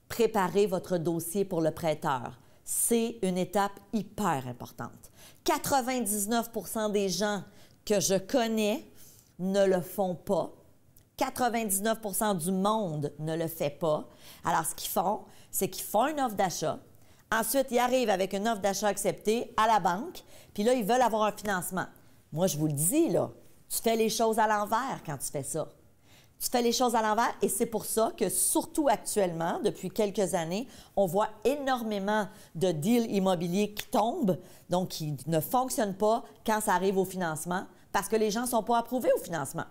préparer votre dossier pour le prêteur. C'est une étape hyper importante. 99 % des gens que je connais ne le font pas. 99 % du monde ne le fait pas. Alors, ce qu'ils font, c'est qu'ils font une offre d'achat. Ensuite, ils arrivent avec une offre d'achat acceptée à la banque. Puis là, ils veulent avoir un financement. Moi, je vous le dis, là, tu fais les choses à l'envers quand tu fais ça. Tu fais les choses à l'envers et c'est pour ça que, surtout actuellement, depuis quelques années, on voit énormément de deals immobiliers qui tombent, donc qui ne fonctionnent pas quand ça arrive au financement, parce que les gens ne sont pas approuvés au financement.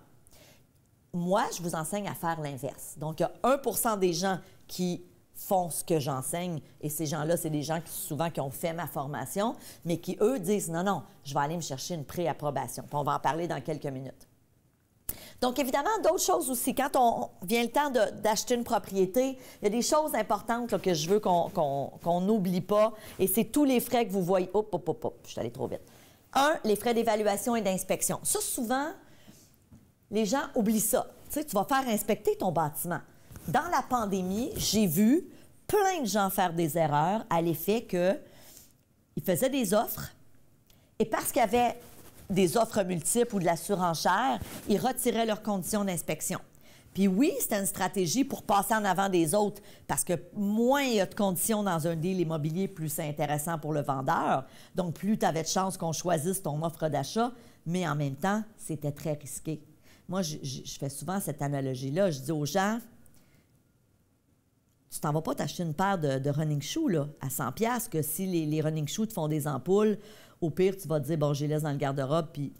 Moi, je vous enseigne à faire l'inverse. Donc, il y a 1 % des gens qui font ce que j'enseigne et ces gens-là, c'est des gens qui ont fait ma formation, mais qui, eux, disent « Non, non, je vais aller me chercher une préapprobation. » Puis on va en parler dans quelques minutes. Donc, évidemment, d'autres choses aussi. Quand on vient le temps d'acheter une propriété, il y a des choses importantes là, que je veux qu'on n'oublie pas et c'est tous les frais que vous voyez. Je suis allée trop vite. 1, les frais d'évaluation et d'inspection. Ça, souvent, les gens oublient ça. Tu sais, tu vas faire inspecter ton bâtiment. Dans la pandémie, j'ai vu plein de gens faire des erreurs à l'effet qu'ils faisaient des offres et parce qu'il y avait des offres multiples ou de la surenchère, ils retiraient leurs conditions d'inspection. Puis oui, c'était une stratégie pour passer en avant des autres parce que moins il y a de conditions dans un deal immobilier, plus c'est intéressant pour le vendeur. Donc, plus tu avais de chances qu'on choisisse ton offre d'achat, mais en même temps, c'était très risqué. Moi, je fais souvent cette analogie-là. Je dis aux gens, tu t'en vas pas t'acheter une paire de running shoes là, à 100 $, que si les running shoes te font des ampoules, au pire, tu vas te dire, bon, je les laisse dans le garde-robe, puis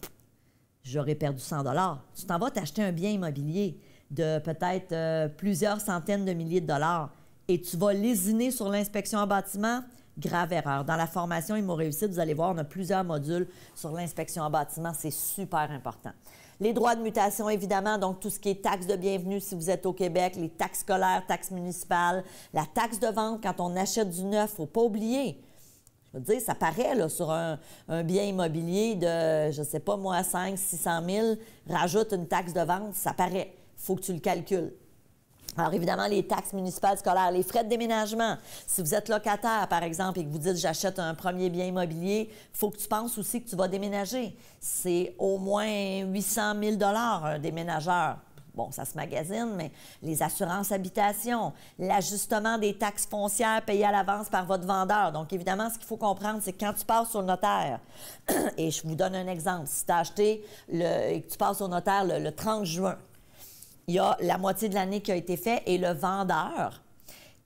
j'aurais perdu 100 $. Tu t'en vas t'acheter un bien immobilier de peut-être plusieurs centaines de milliers de dollars et tu vas lésiner sur l'inspection en bâtiment, grave erreur. Dans la formation Immo Réussite, vous allez voir, on a plusieurs modules sur l'inspection en bâtiment. C'est super important. Les droits de mutation, évidemment, donc tout ce qui est taxe de bienvenue si vous êtes au Québec, les taxes scolaires, taxes municipales, la taxe de vente quand on achète du neuf, il ne faut pas oublier. Je veux dire, ça paraît là, sur un bien immobilier de, je ne sais pas moi, 500 600 000, rajoute une taxe de vente, ça paraît. Il faut que tu le calcules. Alors, évidemment, les taxes municipales scolaires, les frais de déménagement. Si vous êtes locataire, par exemple, et que vous dites « j'achète un premier bien immobilier », il faut que tu penses aussi que tu vas déménager. C'est au moins 800 000 $ un déménageur. Bon, ça se magasine, mais les assurances habitation, l'ajustement des taxes foncières payées à l'avance par votre vendeur. Donc, évidemment, ce qu'il faut comprendre, c'est que quand tu passes au notaire, et je vous donne un exemple, si tu as acheté et que tu passes au notaire le 30 juin, il y a la moitié de l'année qui a été fait et le vendeur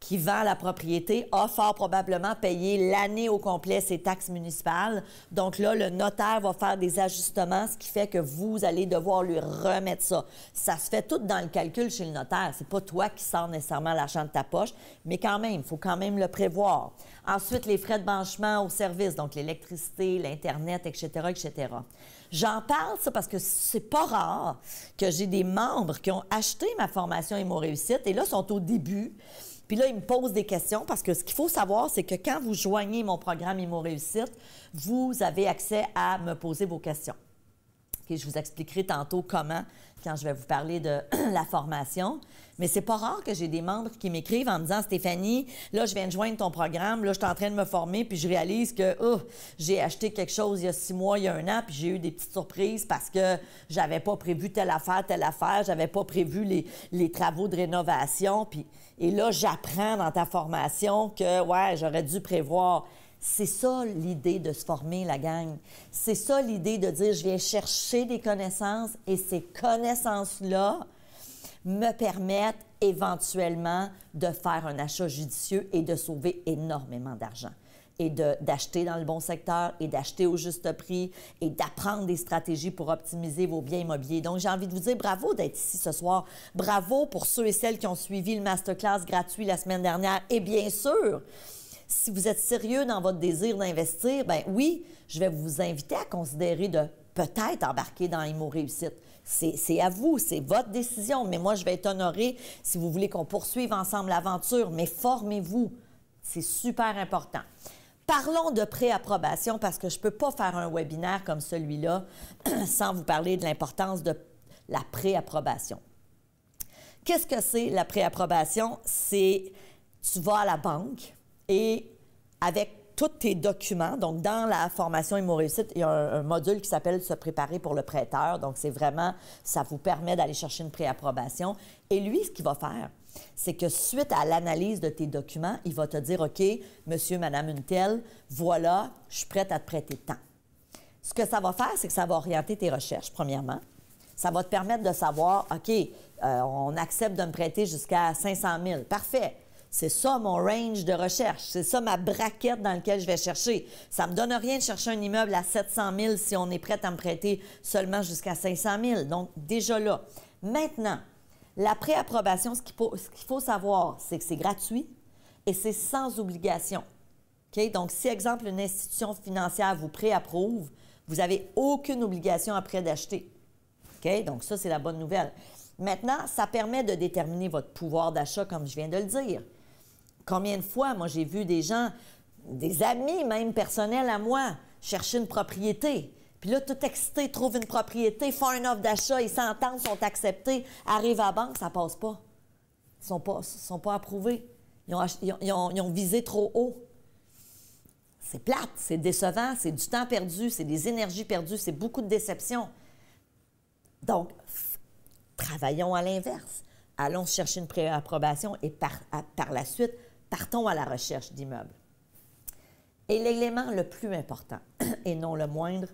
qui vend la propriété a fort probablement payé l'année au complet ses taxes municipales. Donc là, le notaire va faire des ajustements, ce qui fait que vous allez devoir lui remettre ça. Ça se fait tout dans le calcul chez le notaire. C'est pas toi qui sors nécessairement l'argent de ta poche, mais quand même, il faut quand même le prévoir. Ensuite, les frais de branchement au service, donc l'électricité, l'Internet, etc., etc. J'en parle, ça, parce que c'est pas rare que j'ai des membres qui ont acheté ma formation Immo Réussite et là, sont au début. Puis là, ils me posent des questions parce que ce qu'il faut savoir, c'est que quand vous joignez mon programme Immo Réussite, vous avez accès à me poser vos questions. Okay, je vous expliquerai tantôt comment, quand je vais vous parler de la formation. Mais c'est pas rare que j'ai des membres qui m'écrivent en me disant « Stéphanie, là, je viens de joindre ton programme, là, je suis en train de me former, puis je réalise que j'ai acheté quelque chose il y a 6 mois, il y a 1 an, puis j'ai eu des petites surprises parce que j'avais pas prévu telle affaire, j'avais pas prévu les travaux de rénovation, puis... Et là, j'apprends dans ta formation que, ouais, j'aurais dû prévoir... » C'est ça l'idée de se former, la gang. C'est ça l'idée de dire, je viens chercher des connaissances et ces connaissances-là me permettent éventuellement de faire un achat judicieux et de sauver énormément d'argent. Et d'acheter dans le bon secteur et d'acheter au juste prix et d'apprendre des stratégies pour optimiser vos biens immobiliers. Donc, j'ai envie de vous dire bravo d'être ici ce soir. Bravo pour ceux et celles qui ont suivi le masterclass gratuit la semaine dernière. Et bien sûr, si vous êtes sérieux dans votre désir d'investir, bien oui, je vais vous inviter à considérer de peut-être embarquer dans Immo Réussite. C'est à vous, c'est votre décision, mais moi, je vais être honorée si vous voulez qu'on poursuive ensemble l'aventure, mais formez-vous. C'est super important. Parlons de préapprobation parce que je ne peux pas faire un webinaire comme celui-là sans vous parler de l'importance de la préapprobation. Qu'est-ce que c'est la préapprobation? C'est tu vas à la banque et avec tous tes documents, donc dans la formation Immo Réussite, il y a un module qui s'appelle « Se préparer pour le prêteur ». Donc, c'est vraiment, ça vous permet d'aller chercher une préapprobation. Et lui, ce qu'il va faire, c'est que suite à l'analyse de tes documents, il va te dire « OK, monsieur, madame une telle, voilà, je suis prête à te prêter tant ». Ce que ça va faire, c'est que ça va orienter tes recherches, premièrement. Ça va te permettre de savoir « OK, on accepte de me prêter jusqu'à 500 000 ». Parfait. C'est ça mon range de recherche. C'est ça ma braquette dans laquelle je vais chercher. Ça ne me donne rien de chercher un immeuble à 700 000 si on est prêt à me prêter seulement jusqu'à 500 000. Donc, déjà là. Maintenant, la préapprobation, ce qu'il faut savoir, c'est que c'est gratuit et c'est sans obligation. Okay? Donc, si, exemple, une institution financière vous préapprouve, vous n'avez aucune obligation après d'acheter. Okay? Donc, ça, c'est la bonne nouvelle. Maintenant, ça permet de déterminer votre pouvoir d'achat, comme je viens de le dire. Combien de fois, moi, j'ai vu des gens, des amis même personnels à moi, chercher une propriété. Puis là, tout excité, trouvent une propriété, font une offre d'achat, ils s'entendent, sont acceptés, arrivent à la banque, ça passe pas. Ils sont pas approuvés. Ils ont visé trop haut. C'est plate, c'est décevant, c'est du temps perdu, c'est des énergies perdues, c'est beaucoup de déception. Donc, travaillons à l'inverse. Allons chercher une préapprobation et par la suite, partons à la recherche d'immeubles. Et l'élément le plus important, et non le moindre,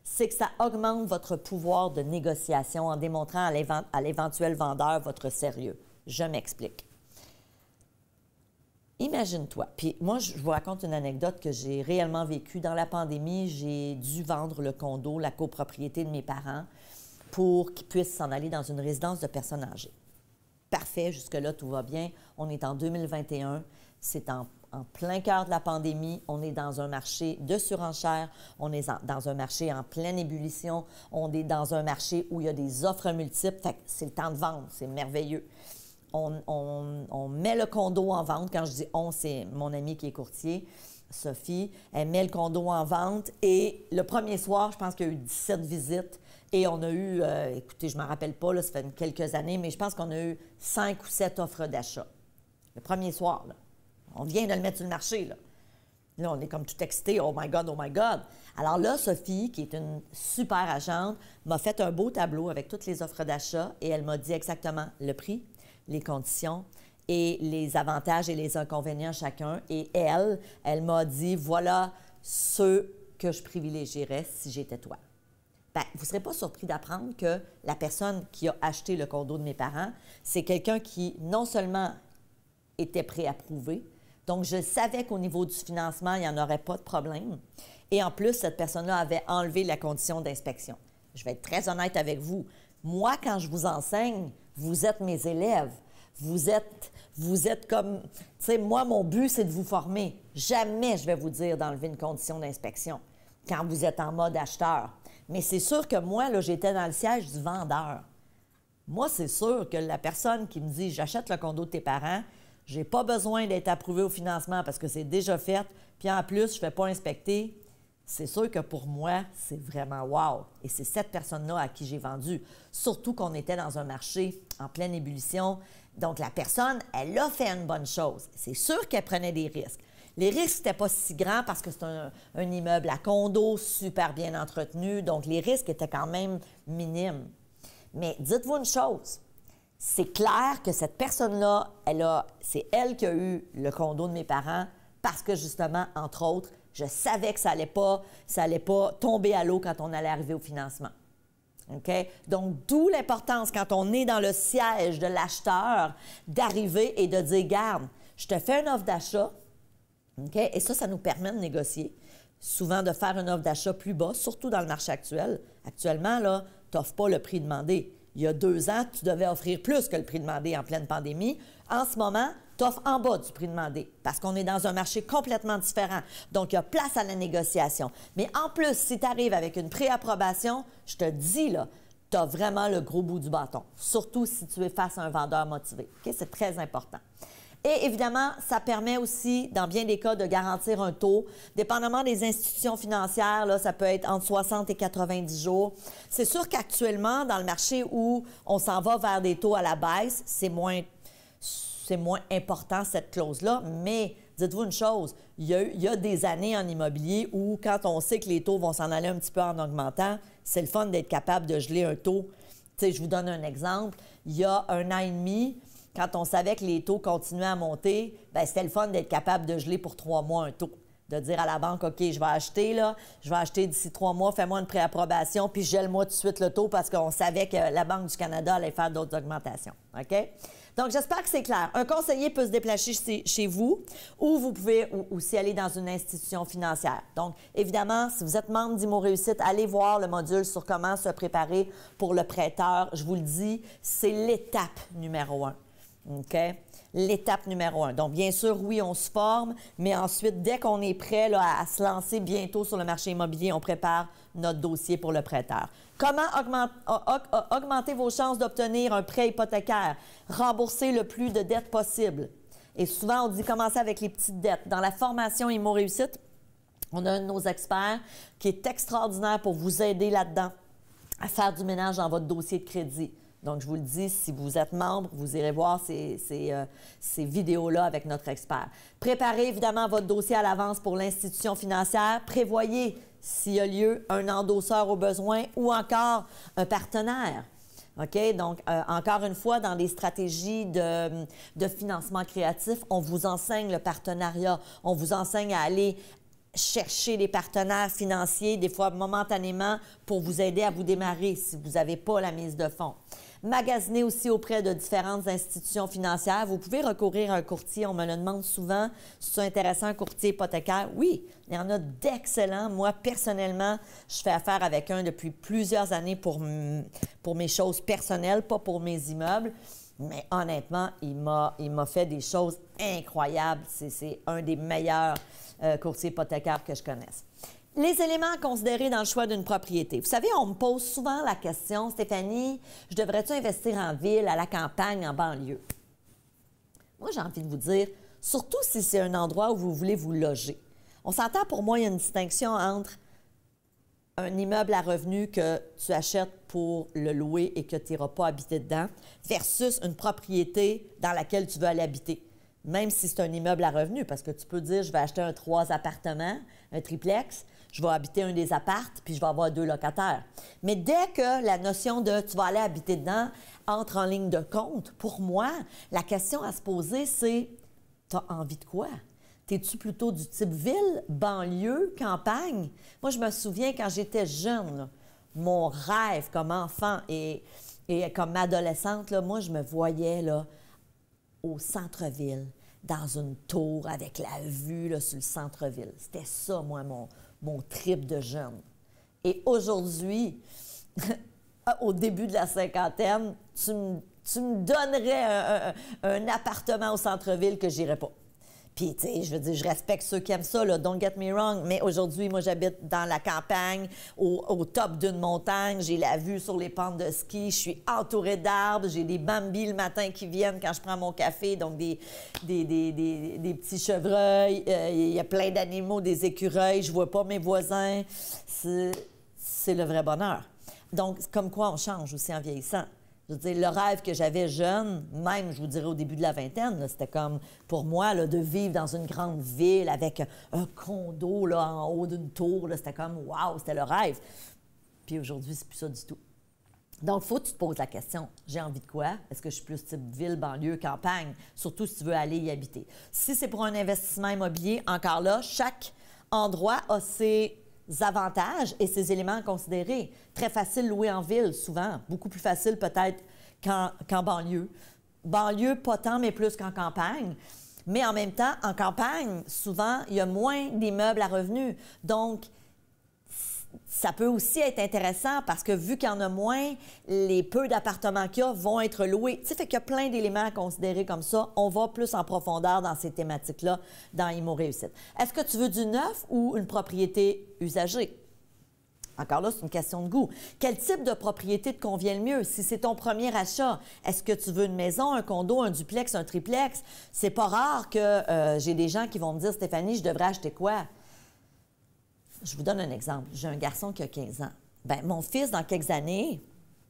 c'est que ça augmente votre pouvoir de négociation en démontrant à l'éventuel vendeur votre sérieux. Je m'explique. Imagine-toi, puis moi, je vous raconte une anecdote que j'ai réellement vécue. Dans la pandémie, j'ai dû vendre le condo, la copropriété de mes parents, pour qu'ils puissent s'en aller dans une résidence de personnes âgées. Parfait, jusque-là, tout va bien. On est en 2021, c'est en plein cœur de la pandémie, on est dans un marché de surenchère, on est dans un marché en pleine ébullition, on est dans un marché où il y a des offres multiples, fait que c'est le temps de vendre, c'est merveilleux. On met le condo en vente. Quand je dis « on », c'est mon amie qui est courtier, Sophie. Elle met le condo en vente et le premier soir, je pense qu'il y a eu 17 visites et on a eu, écoutez, je ne m'en rappelle pas, là, ça fait quelques années, mais je pense qu'on a eu 5 ou 7 offres d'achat. Le premier soir, là. On vient de le mettre sur le marché, là. Là, on est comme tout excité. Oh my God, oh my God. Alors là, Sophie, qui est une super agente, m'a fait un beau tableau avec toutes les offres d'achat et elle m'a dit exactement le prix, les conditions et les avantages et les inconvénients chacun. Et elle m'a dit, voilà ceux que je privilégierais si j'étais toi. Bien, vous ne serez pas surpris d'apprendre que la personne qui a acheté le condo de mes parents, c'est quelqu'un qui non seulement était préapprouvé. Donc, je savais qu'au niveau du financement, il n'y en aurait pas de problème. Et en plus, cette personne-là avait enlevé la condition d'inspection. Je vais être très honnête avec vous. Moi, quand je vous enseigne, vous êtes mes élèves. Vous êtes comme... Tu sais, moi, mon but, c'est de vous former. Jamais je vais vous dire d'enlever une condition d'inspection quand vous êtes en mode acheteur. Mais c'est sûr que moi, là, j'étais dans le siège du vendeur. Moi, c'est sûr que la personne qui me dit « J'achète le condo de tes parents, j'ai pas besoin d'être approuvé au financement parce que c'est déjà fait, puis en plus, je ne fais pas inspecter », c'est sûr que pour moi, c'est vraiment wow. Et c'est cette personne-là à qui j'ai vendu. Surtout qu'on était dans un marché en pleine ébullition. Donc, la personne, elle a fait une bonne chose. C'est sûr qu'elle prenait des risques. Les risques n'étaient pas si grands parce que c'est un immeuble à condo, super bien entretenu. Donc, les risques étaient quand même minimes. Mais dites-vous une chose, c'est clair que cette personne-là, c'est elle qui a eu le condo de mes parents parce que justement, entre autres, je savais que ça allait pas tomber à l'eau quand on allait arriver au financement. OK? Donc, d'où l'importance, quand on est dans le siège de l'acheteur, d'arriver et de dire, garde, je te fais une offre d'achat, OK? Et ça nous permet de négocier. Souvent, de faire une offre d'achat plus bas, surtout dans le marché actuel. Actuellement, là, tu n'offres pas le prix demandé. Il y a 2 ans, tu devais offrir plus que le prix demandé en pleine pandémie. En ce moment, tu offres en bas du prix demandé parce qu'on est dans un marché complètement différent. Donc, il y a place à la négociation. Mais en plus, si tu arrives avec une préapprobation, je te dis, là, tu as vraiment le gros bout du bâton, surtout si tu es face à un vendeur motivé. OK? C'est très important. Et évidemment, ça permet aussi, dans bien des cas, de garantir un taux. Dépendamment des institutions financières, là, ça peut être entre 60 et 90 jours. C'est sûr qu'actuellement, dans le marché où on s'en va vers des taux à la baisse, c'est moins important, cette clause-là. Mais dites-vous une chose, il y a des années en immobilier où, quand on sait que les taux vont s'en aller un petit peu en augmentant, c'est le fun d'être capable de geler un taux. Tu sais, je vous donne un exemple. Il y a 1 an et demi, quand on savait que les taux continuaient à monter, bien, c'était le fun d'être capable de geler pour 3 mois un taux. De dire à la banque, OK, je vais acheter d'ici 3 mois, fais-moi une préapprobation, puis gèle-moi tout de suite le taux parce qu'on savait que la Banque du Canada allait faire d'autres augmentations. OK? Donc, j'espère que c'est clair. Un conseiller peut se déplacer chez vous ou vous pouvez aussi aller dans une institution financière. Donc, évidemment, si vous êtes membre d'Imo Réussite, allez voir le module sur comment se préparer pour le prêteur. Je vous le dis, c'est l'étape numéro 1. OK? L'étape numéro 1. Donc, bien sûr, oui, on se forme, mais ensuite, dès qu'on est prêt là, à se lancer bientôt sur le marché immobilier, on prépare notre dossier pour le prêteur. Comment augmenter vos chances d'obtenir un prêt hypothécaire? Rembourser le plus de dettes possible. Et souvent, on dit commencer avec les petites dettes. Dans la formation Imo Réussite, on a un de nos experts qui est extraordinaire pour vous aider là-dedans à faire du ménage dans votre dossier de crédit. Donc, je vous le dis, si vous êtes membre, vous irez voir ces vidéos-là avec notre expert. Préparez évidemment votre dossier à l'avance pour l'institution financière. Prévoyez, s'il y a lieu, un endosseur au besoin ou encore un partenaire. OK? Donc, encore une fois, dans les stratégies de financement créatif, on vous enseigne le partenariat. On vous enseigne à aller chercher des partenaires financiers, des fois momentanément, pour vous aider à vous démarrer si vous n'avez pas la mise de fonds. Magasiner aussi auprès de différentes institutions financières. Vous pouvez recourir à un courtier. On me le demande souvent. C'est intéressant, un courtier hypothécaire? Oui, il y en a d'excellents. Moi, personnellement, je fais affaire avec un depuis plusieurs années pour mes choses personnelles, pas pour mes immeubles. Mais honnêtement, il m'a fait des choses incroyables. C'est un des meilleurs courtiers hypothécaires que je connaisse. Les éléments à considérer dans le choix d'une propriété. Vous savez, on me pose souvent la question, Stéphanie, je devrais-tu investir en ville, à la campagne, en banlieue? Moi, j'ai envie de vous dire, surtout si c'est un endroit où vous voulez vous loger. On s'entend, pour moi, il y a une distinction entre un immeuble à revenus que tu achètes pour le louer et que tu n'iras pas habiter dedans, versus une propriété dans laquelle tu veux aller habiter. Même si c'est un immeuble à revenus, parce que tu peux dire, je vais acheter 3 appartements, un triplex, je vais habiter un des appartes, puis je vais avoir 2 locataires. Mais dès que la notion de tu vas aller habiter dedans entre en ligne de compte, pour moi, la question à se poser, c'est tu as envie de quoi? Es-tu plutôt du type ville, banlieue, campagne? Moi, je me souviens quand j'étais jeune, là, mon rêve comme enfant et comme adolescente, là, moi, je me voyais là, au centre-ville, dans une tour avec la vue là, sur le centre-ville. C'était ça, moi, mon trip de jeune. Et aujourd'hui, au début de la cinquantaine, tu me donnerais un appartement au centre-ville que j'irais pas. Puis, tu sais, je veux dire, je respecte ceux qui aiment ça, là, don't get me wrong, mais aujourd'hui, moi, j'habite dans la campagne, au top d'une montagne, j'ai la vue sur les pentes de ski, je suis entourée d'arbres, j'ai des bambis le matin qui viennent quand je prends mon café, donc des petits chevreuils, il y a plein d'animaux, des écureuils, je vois pas mes voisins. C'est le vrai bonheur. Donc, comme quoi on change aussi en vieillissant. Je veux dire, le rêve que j'avais jeune, même, je vous dirais, au début de la vingtaine, c'était comme, pour moi, là, de vivre dans une grande ville avec un condo là, en haut d'une tour. C'était comme, wow, c'était le rêve. Puis aujourd'hui, c'est plus ça du tout. Donc, il faut que tu te poses la question, j'ai envie de quoi? Est-ce que je suis plus type ville, banlieue, campagne? Surtout si tu veux aller y habiter. Si c'est pour un investissement immobilier, encore là, chaque endroit a ses avantages et ses éléments à considérer. Très facile louer en ville, souvent. Beaucoup plus facile peut-être qu'en banlieue. Banlieue, pas tant, mais plus qu'en campagne. Mais en même temps, en campagne, souvent, il y a moins d'immeubles à revenus. Donc, ça peut aussi être intéressant parce que vu qu'il y en a moins, les peu d'appartements qu'il y a vont être loués. Tu sais, fait qu'il y a plein d'éléments à considérer comme ça. On va plus en profondeur dans ces thématiques-là dans Immo Réussite. Est-ce que tu veux du neuf ou une propriété usagée? Encore là, c'est une question de goût. Quel type de propriété te convient le mieux? Si c'est ton premier achat, est-ce que tu veux une maison, un condo, un duplex, un triplex? C'est pas rare que j'ai des gens qui vont me dire, Stéphanie, je devrais acheter quoi? Je vous donne un exemple. J'ai un garçon qui a 15 ans. Bien, mon fils, dans quelques années,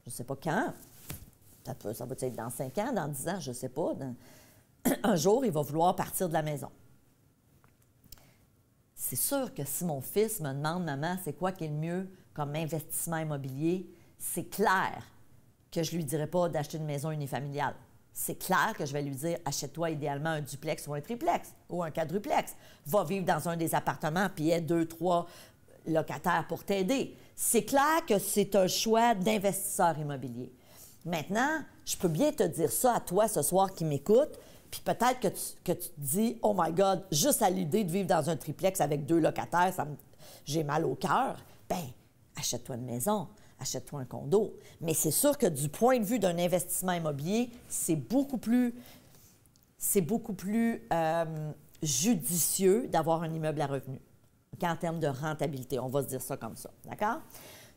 je ne sais pas quand, ça va être dans 5 ans, dans 10 ans, je ne sais pas, un jour, il va vouloir partir de la maison. C'est sûr que si mon fils me demande, maman, c'est quoi qui est le mieux comme investissement immobilier, c'est clair que je ne lui dirai pas d'acheter une maison unifamiliale. C'est clair que je vais lui dire, achète-toi idéalement un duplex ou un triplex ou un quadruplex. Va vivre dans un des appartements puis aie 2, 3 locataires pour t'aider. C'est clair que c'est un choix d'investisseur immobilier. Maintenant, je peux bien te dire ça à toi ce soir qui m'écoute, puis peut-être que tu te dis, oh my God, juste à l'idée de vivre dans un triplex avec 2 locataires, j'ai mal au cœur. Bien, achète-toi une maison. Achète-toi un condo. Mais c'est sûr que du point de vue d'un investissement immobilier, c'est beaucoup plus judicieux d'avoir un immeuble à revenu qu'en termes de rentabilité. On va se dire ça comme ça. D'accord?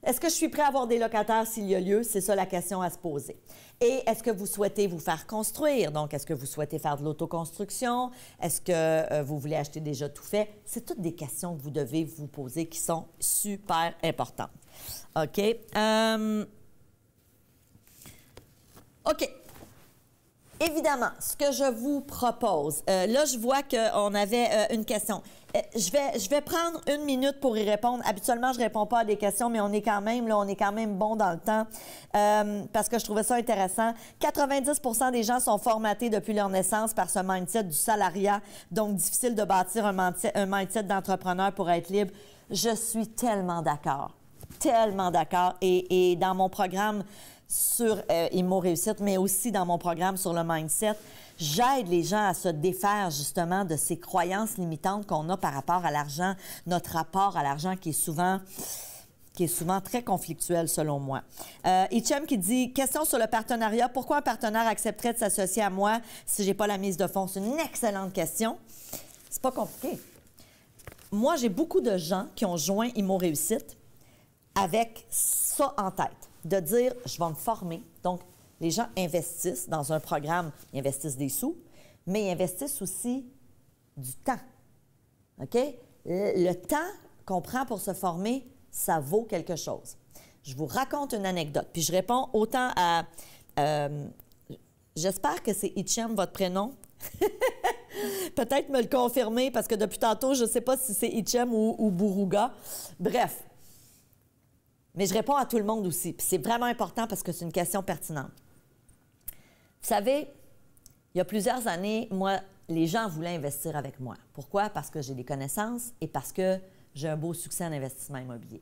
Est-ce que je suis prêt à avoir des locataires s'il y a lieu? C'est ça la question à se poser. Et est-ce que vous souhaitez vous faire construire? Donc, est-ce que vous souhaitez faire de l'autoconstruction? Est-ce que vous voulez acheter déjà tout fait? C'est toutes des questions que vous devez vous poser qui sont super importantes. OK. OK. Évidemment, ce que je vous propose, là, je vois qu'on avait une question. Je vais prendre 1 minute pour y répondre. Habituellement, je ne réponds pas à des questions, mais on est quand même bon dans le temps parce que je trouvais ça intéressant. 90% des gens sont formatés depuis leur naissance par ce mindset du salariat, donc difficile de bâtir un mindset d'entrepreneur pour être libre. Je suis tellement d'accord. Tellement d'accord. Et dans mon programme sur Immo Réussite, mais aussi dans mon programme sur le mindset, j'aide les gens à se défaire justement de ces croyances limitantes qu'on a par rapport à l'argent, notre rapport à l'argent qui est souvent très conflictuel selon moi. Hichem qui dit, question sur le partenariat, pourquoi un partenaire accepterait de s'associer à moi si j'ai pas la mise de fonds? C'est une excellente question. C'est pas compliqué. Moi, j'ai beaucoup de gens qui ont joint Immo Réussite avec ça en tête, de dire, je vais me former. Donc, les gens investissent dans un programme, ils investissent des sous, mais ils investissent aussi du temps. OK? Le temps qu'on prend pour se former, ça vaut quelque chose. Je vous raconte une anecdote, puis je réponds autant à... j'espère que c'est Hichem, votre prénom. Peut-être me le confirmer, parce que depuis tantôt, je ne sais pas si c'est Hichem ou Bourouga. Bref. Mais je réponds à tout le monde aussi. Puis c'est vraiment important parce que c'est une question pertinente. Vous savez, il y a plusieurs années, moi, les gens voulaient investir avec moi. Pourquoi? Parce que j'ai des connaissances et parce que j'ai un beau succès en investissement immobilier.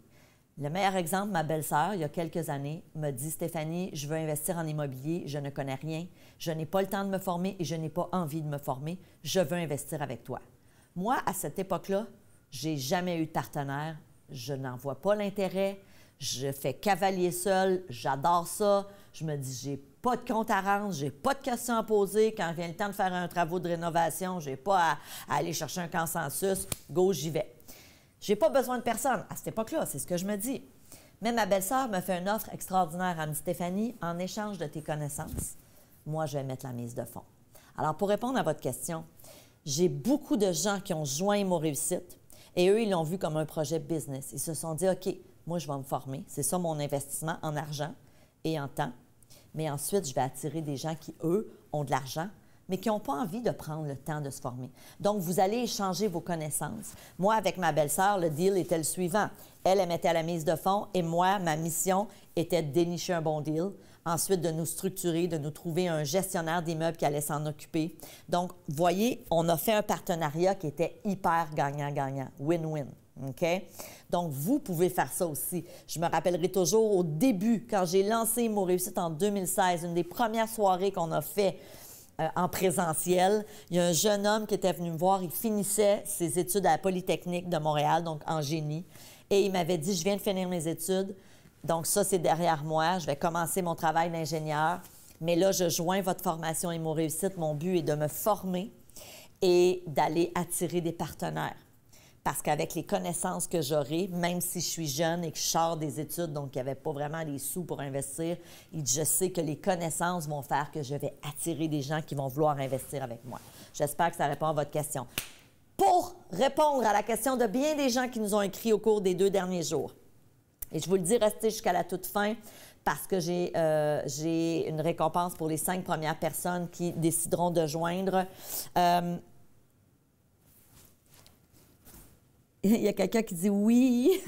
Le meilleur exemple, ma belle-sœur, il y a quelques années, m'a dit « Stéphanie, je veux investir en immobilier, je ne connais rien, je n'ai pas le temps de me former et je n'ai pas envie de me former, je veux investir avec toi. » Moi, à cette époque-là, j'ai jamais eu de partenaire, je n'en vois pas l'intérêt, je fais cavalier seul, j'adore ça, je me dis « j'ai pas de compte à rendre, j'ai pas de questions à poser, quand vient le temps de faire un travaux de rénovation, j'ai pas à aller chercher un consensus, go, j'y vais. » J'ai pas besoin de personne. À cette époque-là, c'est ce que je me dis. Mais ma belle-sœur me fait une offre extraordinaire. Elle me dit « Stéphanie, en échange de tes connaissances, moi, je vais mettre la mise de fonds. » Alors, pour répondre à votre question, j'ai beaucoup de gens qui ont joint Immo Réussite et eux, ils l'ont vu comme un projet business. Ils se sont dit « OK, moi, je vais me former. C'est ça mon investissement en argent et en temps. Mais ensuite, je vais attirer des gens qui, eux, ont de l'argent, mais qui n'ont pas envie de prendre le temps de se former. Donc, vous allez échanger vos connaissances. Moi, avec ma belle-sœur, le deal était le suivant. Elle mettait à la mise de fonds et moi, ma mission était de dénicher un bon deal. Ensuite, de nous structurer, de nous trouver un gestionnaire d'immeubles qui allait s'en occuper. Donc, vous voyez, on a fait un partenariat qui était hyper gagnant-gagnant, win-win. OK? Donc, vous pouvez faire ça aussi. Je me rappellerai toujours au début, quand j'ai lancé Immo Réussite en 2016, une des premières soirées qu'on a fait en présentiel. Il y a un jeune homme qui était venu me voir. Il finissait ses études à la Polytechnique de Montréal, donc en génie. Et il m'avait dit, je viens de finir mes études. Donc ça, c'est derrière moi. Je vais commencer mon travail d'ingénieur. Mais là, je joins votre formation Immo Réussite. Mon but est de me former et d'aller attirer des partenaires. Parce qu'avec les connaissances que j'aurai, même si je suis jeune et que je sors des études, donc il n'y avait pas vraiment les sous pour investir, je sais que les connaissances vont faire que je vais attirer des gens qui vont vouloir investir avec moi. J'espère que ça répond à votre question. Pour répondre à la question de bien des gens qui nous ont écrit au cours des 2 derniers jours, et je vous le dis, restez jusqu'à la toute fin, parce que j'ai une récompense pour les 5 premières personnes qui décideront de joindre. Il y a quelqu'un qui dit oui.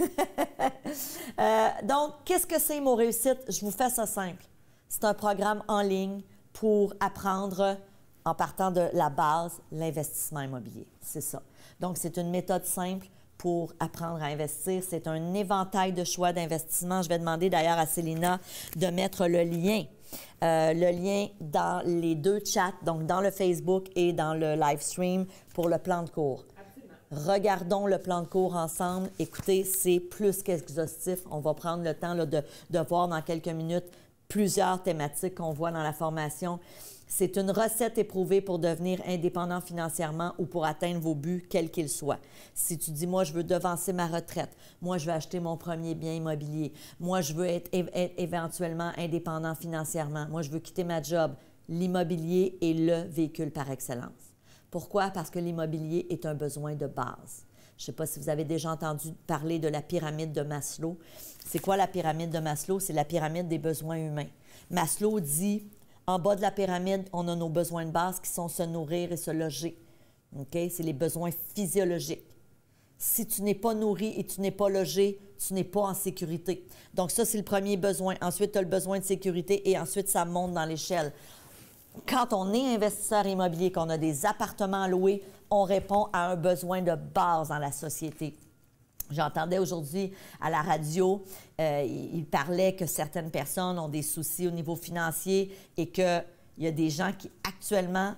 Donc, qu'est-ce que c'est Immo Réussite? Je vous fais ça simple. C'est un programme en ligne pour apprendre, en partant de la base, l'investissement immobilier. C'est ça. Donc, c'est une méthode simple pour apprendre à investir. C'est un éventail de choix d'investissement. Je vais demander d'ailleurs à Célina de mettre le lien. Le lien dans les 2 chats, donc dans le Facebook et dans le live stream pour le plan de cours. Regardons le plan de cours ensemble. Écoutez, c'est plus qu'exhaustif. On va prendre le temps là, de voir dans quelques minutes plusieurs thématiques qu'on voit dans la formation. C'est une recette éprouvée pour devenir indépendant financièrement ou pour atteindre vos buts, quels qu'ils soient. Si tu dis, moi, je veux devancer ma retraite, moi, je veux acheter mon premier bien immobilier, moi, je veux être éventuellement indépendant financièrement, moi, je veux quitter ma job, l'immobilier est le véhicule par excellence. Pourquoi? Parce que l'immobilier est un besoin de base. Je ne sais pas si vous avez déjà entendu parler de la pyramide de Maslow. C'est quoi la pyramide de Maslow? C'est la pyramide des besoins humains. Maslow dit, en bas de la pyramide, on a nos besoins de base qui sont se nourrir et se loger. Okay? C'est les besoins physiologiques. Si tu n'es pas nourri et tu n'es pas logé, tu n'es pas en sécurité. Donc ça, c'est le premier besoin. Ensuite, tu as le besoin de sécurité et ensuite, ça monte dans l'échelle. Quand on est investisseur immobilier, qu'on a des appartements à louer, on répond à un besoin de base dans la société. J'entendais aujourd'hui à la radio, il parlait que certaines personnes ont des soucis au niveau financier et qu'il y a des gens qui, actuellement,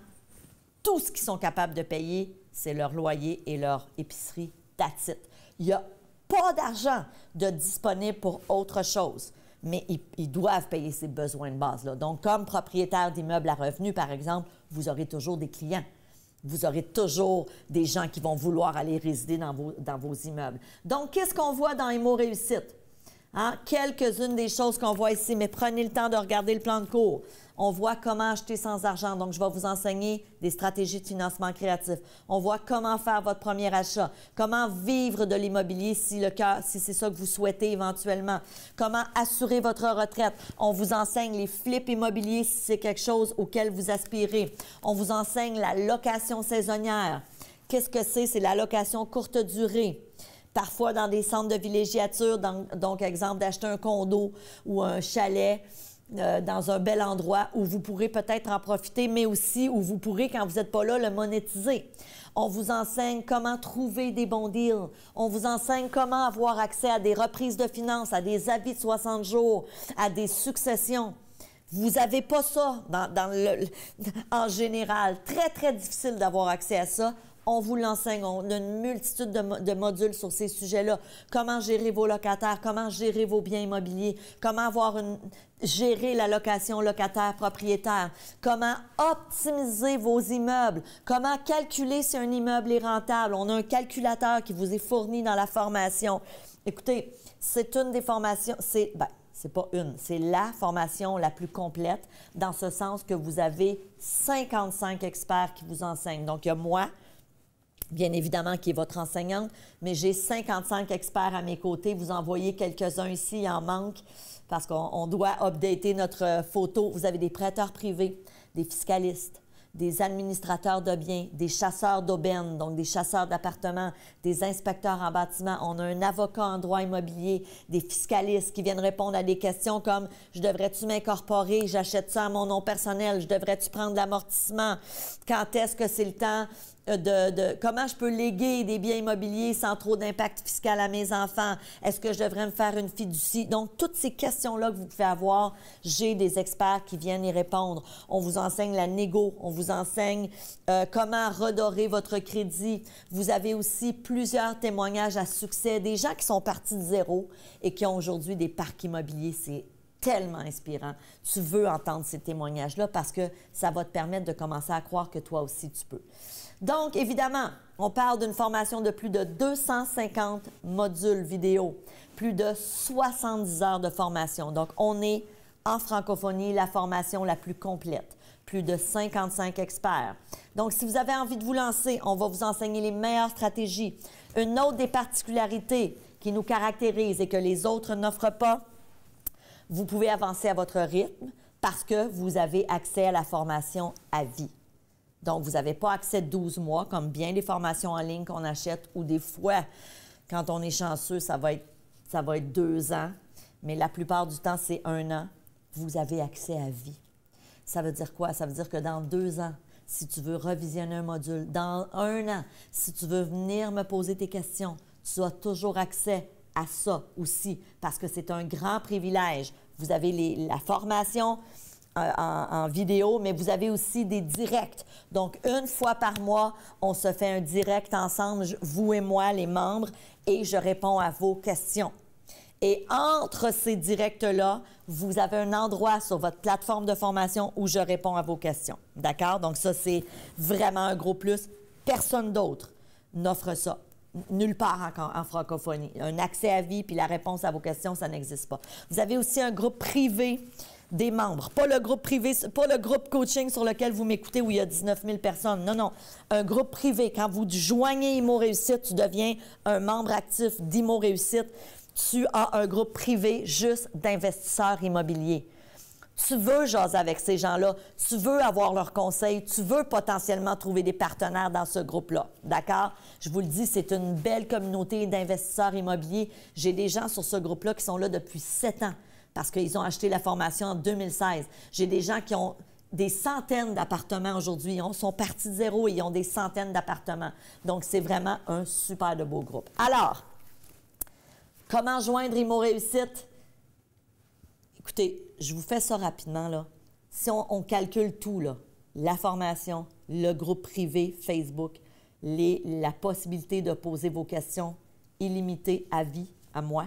tout ce qu'ils sont capables de payer, c'est leur loyer et leur épicerie. That's it. Il n'y a pas d'argent de disponible pour autre chose. Mais ils doivent payer ces besoins de base-là. Donc, comme propriétaire d'immeubles à revenus, par exemple, vous aurez toujours des clients. Vous aurez toujours des gens qui vont vouloir aller résider dans vos immeubles. Donc, qu'est-ce qu'on voit dans Immo Réussite? Hein? Quelques-unes des choses qu'on voit ici, mais prenez le temps de regarder le plan de cours. On voit comment acheter sans argent. Donc, je vais vous enseigner des stratégies de financement créatif. On voit comment faire votre premier achat, comment vivre de l'immobilier si c'est ça que vous souhaitez éventuellement, comment assurer votre retraite. On vous enseigne les flips immobiliers si c'est quelque chose auquel vous aspirez. On vous enseigne la location saisonnière. Qu'est-ce que c'est? C'est la location courte durée. Parfois dans des centres de villégiature, donc exemple d'acheter un condo ou un chalet dans un bel endroit où vous pourrez peut-être en profiter, mais aussi où vous pourrez, quand vous n'êtes pas là, le monétiser. On vous enseigne comment trouver des bons deals. On vous enseigne comment avoir accès à des reprises de finances, à des avis de 60 jours, à des successions. Vous n'avez pas ça en général. Très, très difficile d'avoir accès à ça. On vous l'enseigne. On a une multitude de modules sur ces sujets-là. Comment gérer vos locataires, comment gérer vos biens immobiliers, comment gérer la location locataire-propriétaire, comment optimiser vos immeubles, comment calculer si un immeuble est rentable. On a un calculateur qui vous est fourni dans la formation. Écoutez, c'est une des formations, c'est pas une, c'est la formation la plus complète dans ce sens que vous avez 55 experts qui vous enseignent. Donc, il y a moi, bien évidemment, qui est votre enseignante, mais j'ai 55 experts à mes côtés. Vous en voyez quelques-uns ici, il en manque parce qu'on doit updater notre photo. Vous avez des prêteurs privés, des fiscalistes, des administrateurs de biens, des chasseurs d'aubaines, donc des chasseurs d'appartements, des inspecteurs en bâtiment. On a un avocat en droit immobilier, des fiscalistes qui viennent répondre à des questions comme « Je devrais-tu m'incorporer? J'achète ça à mon nom personnel. Je devrais-tu prendre l'amortissement? Quand est-ce que c'est le temps? Comment je peux léguer des biens immobiliers sans trop d'impact fiscal à mes enfants? Est-ce que je devrais me faire une fiducie? » Donc, toutes ces questions-là que vous pouvez avoir, j'ai des experts qui viennent y répondre. On vous enseigne la négo, on vous enseigne comment redorer votre crédit. Vous avez aussi plusieurs témoignages à succès, des gens qui sont partis de zéro et qui ont aujourd'hui des parcs immobiliers. C'est tellement inspirant. Tu veux entendre ces témoignages-là parce que ça va te permettre de commencer à croire que toi aussi tu peux. Donc, évidemment, on parle d'une formation de plus de 250 modules vidéo, plus de 70 heures de formation. Donc, on est en francophonie la formation la plus complète, plus de 55 experts. Donc, si vous avez envie de vous lancer, on va vous enseigner les meilleures stratégies. Une autre des particularités qui nous caractérise et que les autres n'offrent pas, vous pouvez avancer à votre rythme parce que vous avez accès à la formation à vie. Donc, vous n'avez pas accès 12 mois, comme bien les formations en ligne qu'on achète, ou des fois, quand on est chanceux, ça va être 2 ans, mais la plupart du temps, c'est 1 an. Vous avez accès à vie. Ça veut dire quoi? Ça veut dire que dans 2 ans, si tu veux revisionner un module, dans 1 an, si tu veux venir me poser tes questions, tu as toujours accès à ça aussi, parce que c'est un grand privilège. Vous avez la formation en vidéo, mais vous avez aussi des directs. Donc, 1 fois par mois, on se fait un direct ensemble, vous et moi, les membres, et je réponds à vos questions. Et entre ces directs-là, vous avez un endroit sur votre plateforme de formation où je réponds à vos questions. D'accord? Donc, ça, c'est vraiment un gros plus. Personne d'autre n'offre ça. Nulle part en francophonie. Un accès à vie puis la réponse à vos questions, ça n'existe pas. Vous avez aussi un groupe privé des membres. Pas le groupe privé, pas le groupe coaching sur lequel vous m'écoutez où il y a 19 000 personnes. Non, non. Un groupe privé. Quand vous joignez IMO Réussite, tu deviens un membre actif d'IMO Réussite. Tu as un groupe privé juste d'investisseurs immobiliers. Tu veux jaser avec ces gens-là, tu veux avoir leurs conseils, tu veux potentiellement trouver des partenaires dans ce groupe-là. D'accord? Je vous le dis, c'est une belle communauté d'investisseurs immobiliers. J'ai des gens sur ce groupe-là qui sont là depuis 7 ans parce qu'ils ont acheté la formation en 2016. J'ai des gens qui ont des centaines d'appartements aujourd'hui. Ils sont partis de zéro et ils ont des centaines d'appartements. Donc, c'est vraiment un super de beau groupe. Alors, comment joindre IMO Réussite? Écoutez, je vous fais ça rapidement, là. Si on calcule tout, là, la formation, le groupe privé Facebook, la possibilité de poser vos questions illimitées à vie, à moi,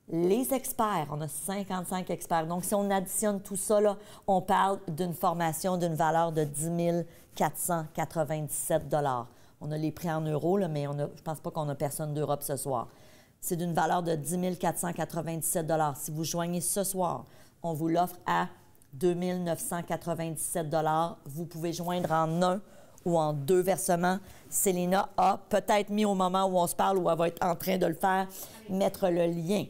les experts, on a 55 experts. Donc, si on additionne tout ça, là, on parle d'une formation d'une valeur de 10 497 $. On a les prix en euros, là, mais je ne pense pas qu'on a personne d'Europe ce soir. C'est d'une valeur de 10 497 $. Si vous joignez ce soir, on vous l'offre à 2 997 $. Vous pouvez joindre en 1 ou en 2 versements. Célina a peut-être mis au moment où on se parle, où elle va être en train de le faire, mettre le lien.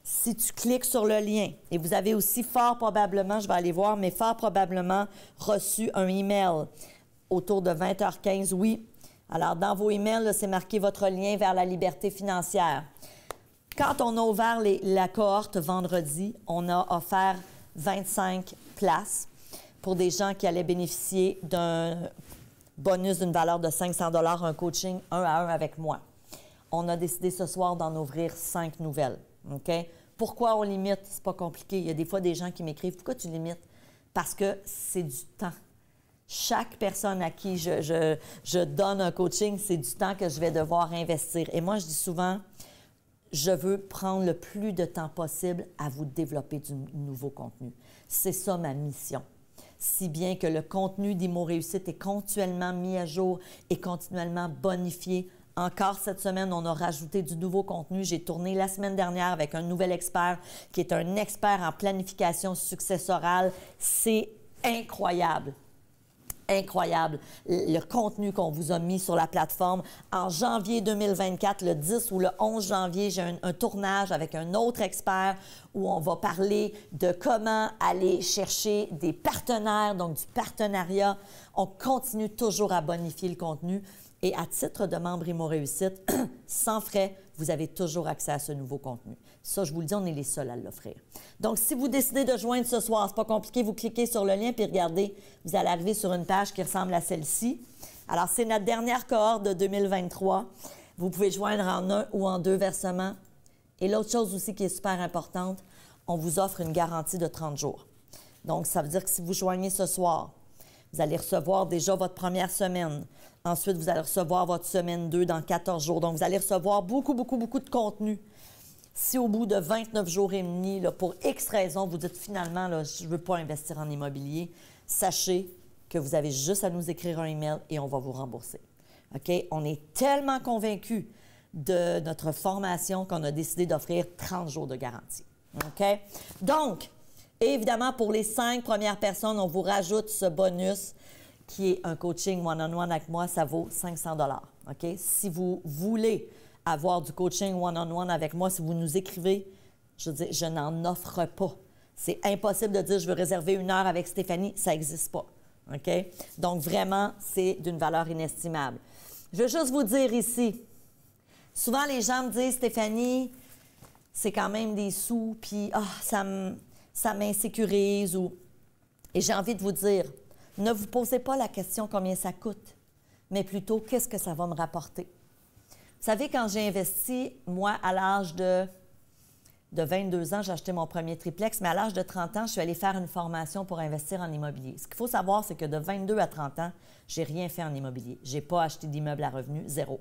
Si tu cliques sur le lien, et vous avez aussi fort probablement, je vais aller voir, mais fort probablement reçu un email autour de 20h15, oui. Alors, dans vos emails, c'est marqué votre lien vers la liberté financière. Quand on a ouvert la cohorte vendredi, on a offert 25 places pour des gens qui allaient bénéficier d'un bonus d'une valeur de 500 $, un coaching 1 à 1 avec moi. On a décidé ce soir d'en ouvrir 5 nouvelles. OK? Pourquoi on limite? C'est pas compliqué. Il y a des fois des gens qui m'écrivent « Pourquoi tu limites? » Parce que c'est du temps. Chaque personne à qui je donne un coaching, c'est du temps que je vais devoir investir. Et moi, je dis souvent, je veux prendre le plus de temps possible à vous développer du nouveau contenu. C'est ça ma mission. Si bien que le contenu d'Imo Réussite est continuellement mis à jour et continuellement bonifié. Encore cette semaine, on a rajouté du nouveau contenu. J'ai tourné la semaine dernière avec un nouvel expert qui est un expert en planification successorale. C'est incroyable. Incroyable, le contenu qu'on vous a mis sur la plateforme. En janvier 2024, le 10 ou le 11 janvier, j'ai un tournage avec un autre expert où on va parler de comment aller chercher des partenaires, donc du partenariat. On continue toujours à bonifier le contenu. Et à titre de membre Imo Réussite, sans frais, vous avez toujours accès à ce nouveau contenu. Ça, je vous le dis, on est les seuls à l'offrir. Donc, si vous décidez de joindre ce soir, c'est pas compliqué, vous cliquez sur le lien puis regardez, vous allez arriver sur une page qui ressemble à celle-ci. Alors, c'est notre dernière cohorte de 2023. Vous pouvez joindre en 1 ou en 2 versements. Et l'autre chose aussi qui est super importante, on vous offre une garantie de 30 jours. Donc, ça veut dire que si vous joignez ce soir, vous allez recevoir déjà votre première semaine. Ensuite, vous allez recevoir votre semaine 2 dans 14 jours. Donc, vous allez recevoir beaucoup de contenu. Si au bout de 29 jours et demi, là, pour X raisons, vous dites finalement, là, je ne veux pas investir en immobilier, sachez que vous avez juste à nous écrire un email et on va vous rembourser. OK? On est tellement convaincus de notre formation qu'on a décidé d'offrir 30 jours de garantie. OK? Donc, évidemment, pour les 5 premières personnes, on vous rajoute ce bonus qui est un coaching one-on-one avec moi, ça vaut 500 $. OK? Si vous voulez avoir du coaching one-on-one avec moi, si vous nous écrivez, je veux dire, je n'en offre pas. C'est impossible de dire je veux réserver 1 heure avec Stéphanie, ça n'existe pas. OK? Donc, vraiment, c'est d'une valeur inestimable. Je veux juste vous dire ici, souvent les gens me disent, Stéphanie, c'est quand même des sous, puis ça m'insécurise. Et j'ai envie de vous dire, ne vous posez pas la question combien ça coûte, mais plutôt qu'est-ce que ça va me rapporter. Vous savez, quand j'ai investi, moi, à l'âge de 22 ans, j'ai acheté mon premier triplex, mais à l'âge de 30 ans, je suis allée faire une formation pour investir en immobilier. Ce qu'il faut savoir, c'est que de 22 à 30 ans, je n'ai rien fait en immobilier. Je n'ai pas acheté d'immeuble à revenus, zéro.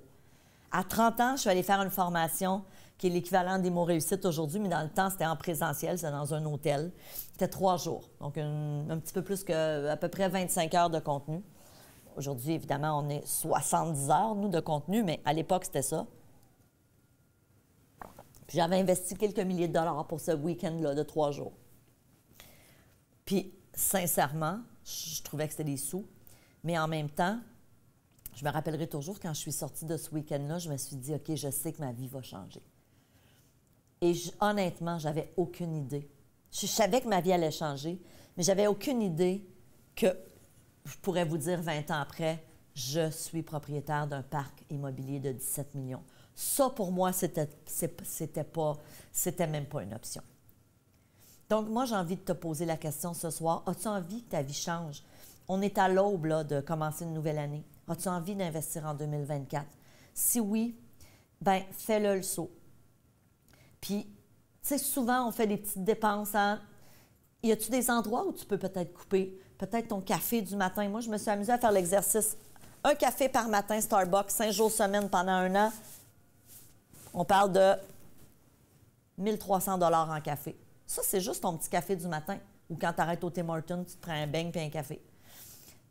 À 30 ans, je suis allée faire une formation qui est l'équivalent d'Imo Réussite aujourd'hui, mais dans le temps, c'était en présentiel, c'était dans un hôtel. C'était 3 jours, donc un petit peu plus que à peu près 25 heures de contenu. Aujourd'hui, évidemment, on est 70 heures, nous, de contenu, mais à l'époque, c'était ça. Puis j'avais investi quelques milliers de dollars pour ce week-end-là de 3 jours. Puis, sincèrement, je trouvais que c'était des sous, mais en même temps, je me rappellerai toujours, quand je suis sortie de ce week-end-là, je me suis dit, OK, je sais que ma vie va changer. Et honnêtement, j'avais aucune idée. Je savais que ma vie allait changer, mais j'avais aucune idée que, je pourrais vous dire 20 ans après, je suis propriétaire d'un parc immobilier de 17 millions. Ça, pour moi, c'était même pas une option. Donc, moi, j'ai envie de te poser la question ce soir. As-tu envie que ta vie change? On est à l'aube là, de commencer une nouvelle année. As-tu envie d'investir en 2024? Si oui, bien, fais-le le saut. Puis, tu sais, souvent, on fait des petites dépenses. Hein? Y a-tu des endroits où tu peux peut-être couper? Peut-être ton café du matin. Moi, je me suis amusée à faire l'exercice. Un café par matin, Starbucks, 5 jours semaine pendant 1 an. On parle de 1 300 $ en café. Ça, c'est juste ton petit café du matin. Ou quand tu arrêtes au Tim Hortons, tu te prends un beigne puis un café.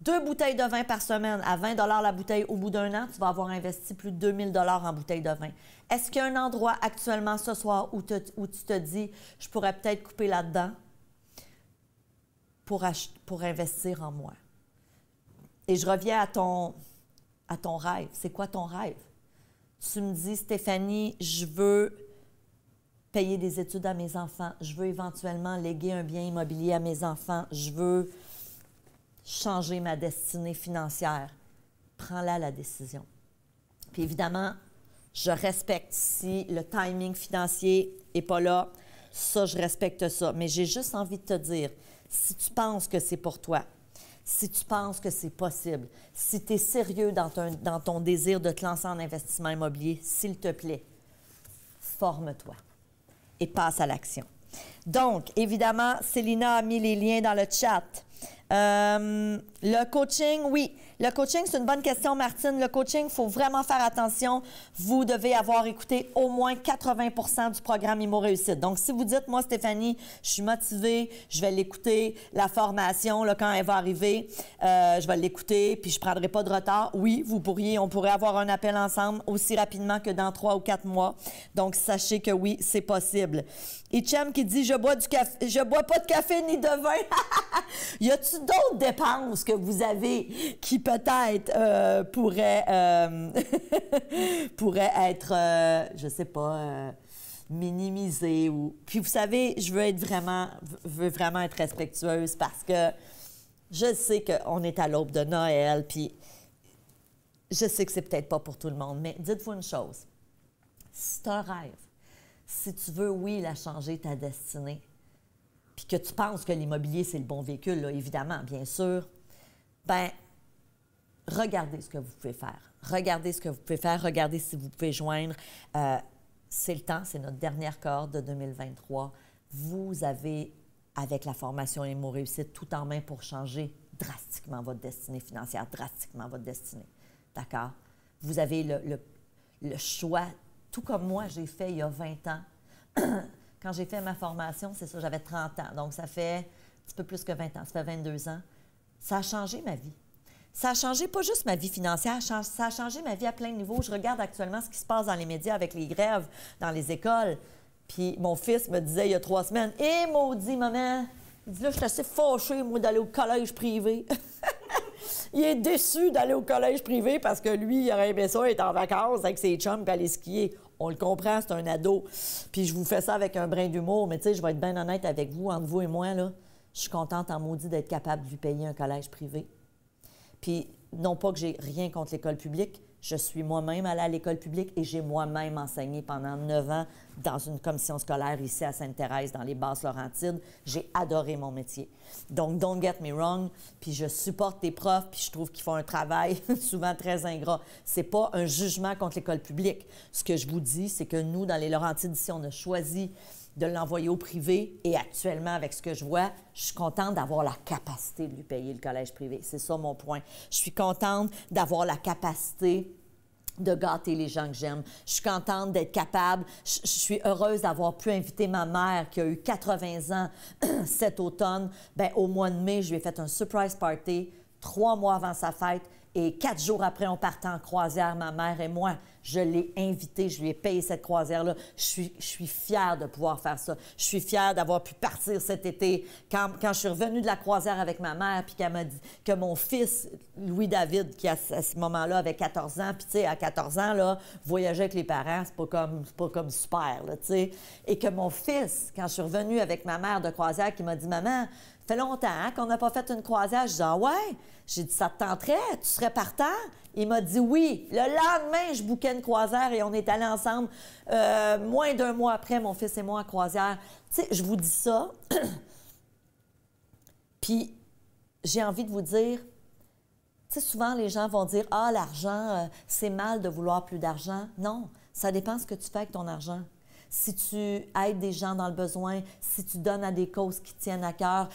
2 bouteilles de vin par semaine, à 20 $ la bouteille. Au bout d'un an, tu vas avoir investi plus de 2 000 $ en bouteilles de vin. Est-ce qu'il y a un endroit actuellement ce soir où tu te dis, je pourrais peut-être couper là-dedans pour investir en moi? Et je reviens à ton rêve. C'est quoi ton rêve? Tu me dis, Stéphanie, je veux payer des études à mes enfants. Je veux éventuellement léguer un bien immobilier à mes enfants. Je veux changer ma destinée financière. Prends-la la décision. Puis évidemment, je respecte si le timing financier n'est pas là. Ça, je respecte ça. Mais j'ai juste envie de te dire, si tu penses que c'est pour toi, si tu penses que c'est possible, si tu es sérieux dans ton désir de te lancer en investissement immobilier, s'il te plaît, forme-toi et passe à l'action. Donc, évidemment, Célina a mis les liens dans le chat. Le coaching, oui. Le coaching, c'est une bonne question, Martine. Le coaching, il faut vraiment faire attention. Vous devez avoir écouté au moins 80 du programme IMO Réussite. Donc, si vous dites, moi, Stéphanie, je suis motivée, je vais l'écouter, la formation, là, quand elle va arriver, je vais l'écouter, puis je ne prendrai pas de retard. Oui, on pourrait avoir un appel ensemble aussi rapidement que dans 3 ou 4 mois. Donc, sachez que oui, c'est possible. Hichem qui dit, je bois pas de café ni de vin. Y a-t-il d'autres dépenses que vous avez qui peut-être pourraient être, je sais pas, minimisées ou... Puis vous savez, je veux vraiment être respectueuse parce que je sais qu'on est à l'aube de Noël, puis je sais que c'est peut-être pas pour tout le monde, mais dites-vous une chose. Si tu as un rêve, si tu veux, oui, la changer ta destinée, puis que tu penses que l'immobilier, c'est le bon véhicule, là, évidemment, bien sûr, bien, regardez ce que vous pouvez faire. Regardez ce que vous pouvez faire. Regardez si vous pouvez joindre. C'est le temps, c'est notre dernière cohorte de 2023. Vous avez, avec la formation IMO Réussite, tout en main pour changer drastiquement votre destinée financière, drastiquement votre destinée. D'accord? Vous avez le choix, tout comme moi, j'ai fait il y a 20 ans. Quand j'ai fait ma formation, c'est ça, j'avais 30 ans. Donc, ça fait un petit peu plus que 20 ans. Ça fait 22 ans. Ça a changé ma vie. Ça a changé pas juste ma vie financière, ça a changé ma vie à plein de niveaux. Je regarde actuellement ce qui se passe dans les médias avec les grèves dans les écoles. Puis mon fils me disait il y a 3 semaines, « Hé, maudit, maman! » Il dit, « Là, je suis assez fâchée, moi, d'aller au collège privé. » Il est déçu d'aller au collège privé parce que lui, il aurait aimé ça, être en vacances avec ses chums et aller skier. On le comprend, c'est un ado. Puis je vous fais ça avec un brin d'humour, mais tu sais, je vais être bien honnête avec vous, entre vous et moi, là, je suis contente en maudit d'être capable de lui payer un collège privé. Puis, non pas que j'ai rien contre l'école publique, je suis moi-même allée à l'école publique et j'ai moi-même enseigné pendant 9 ans dans une commission scolaire ici à Sainte-Thérèse, dans les Basses-Laurentides. J'ai adoré mon métier. Donc, don't get me wrong, puis je supporte les profs, puis je trouve qu'ils font un travail souvent très ingrat. C'est pas un jugement contre l'école publique. Ce que je vous dis, c'est que nous, dans les Laurentides, ici, on a choisi de l'envoyer au privé. Et actuellement, avec ce que je vois, je suis contente d'avoir la capacité de lui payer le collège privé. C'est ça mon point. Je suis contente d'avoir la capacité de gâter les gens que j'aime. Je suis contente d'être capable. Je suis heureuse d'avoir pu inviter ma mère qui a eu 80 ans cet automne. Bien, au mois de mai, je lui ai fait un surprise party 3 mois avant sa fête. Et 4 jours après, on partait en croisière, ma mère et moi. Je l'ai invitée, je lui ai payé cette croisière-là. Je suis fière de pouvoir faire ça. Je suis fière d'avoir pu partir cet été. Quand je suis revenue de la croisière avec ma mère, puis qu'elle m'a dit que mon fils, Louis-David, qui à ce moment-là avait 14 ans, puis tu sais, à 14 ans, là, voyager avec les parents, c'est pas comme super, là, tu sais. Et que mon fils, quand je suis revenue avec ma mère de croisière, qui m'a dit « Maman, ça fait longtemps hein, qu'on n'a pas fait une croisière. » Je dis « Ah ouais? » J'ai dit « Ça te tenterait? Tu serais partant? » Il m'a dit oui. Le lendemain, je bouquais une croisière et on est allés ensemble. Moins d'1 mois après, mon fils et moi en croisière. Tu sais, je vous dis ça. Puis, j'ai envie de vous dire, tu sais, souvent les gens vont dire « Ah, l'argent, c'est mal de vouloir plus d'argent. » Non, ça dépend ce que tu fais avec ton argent. Si tu aides des gens dans le besoin, si tu donnes à des causes qui tiennent à cœur.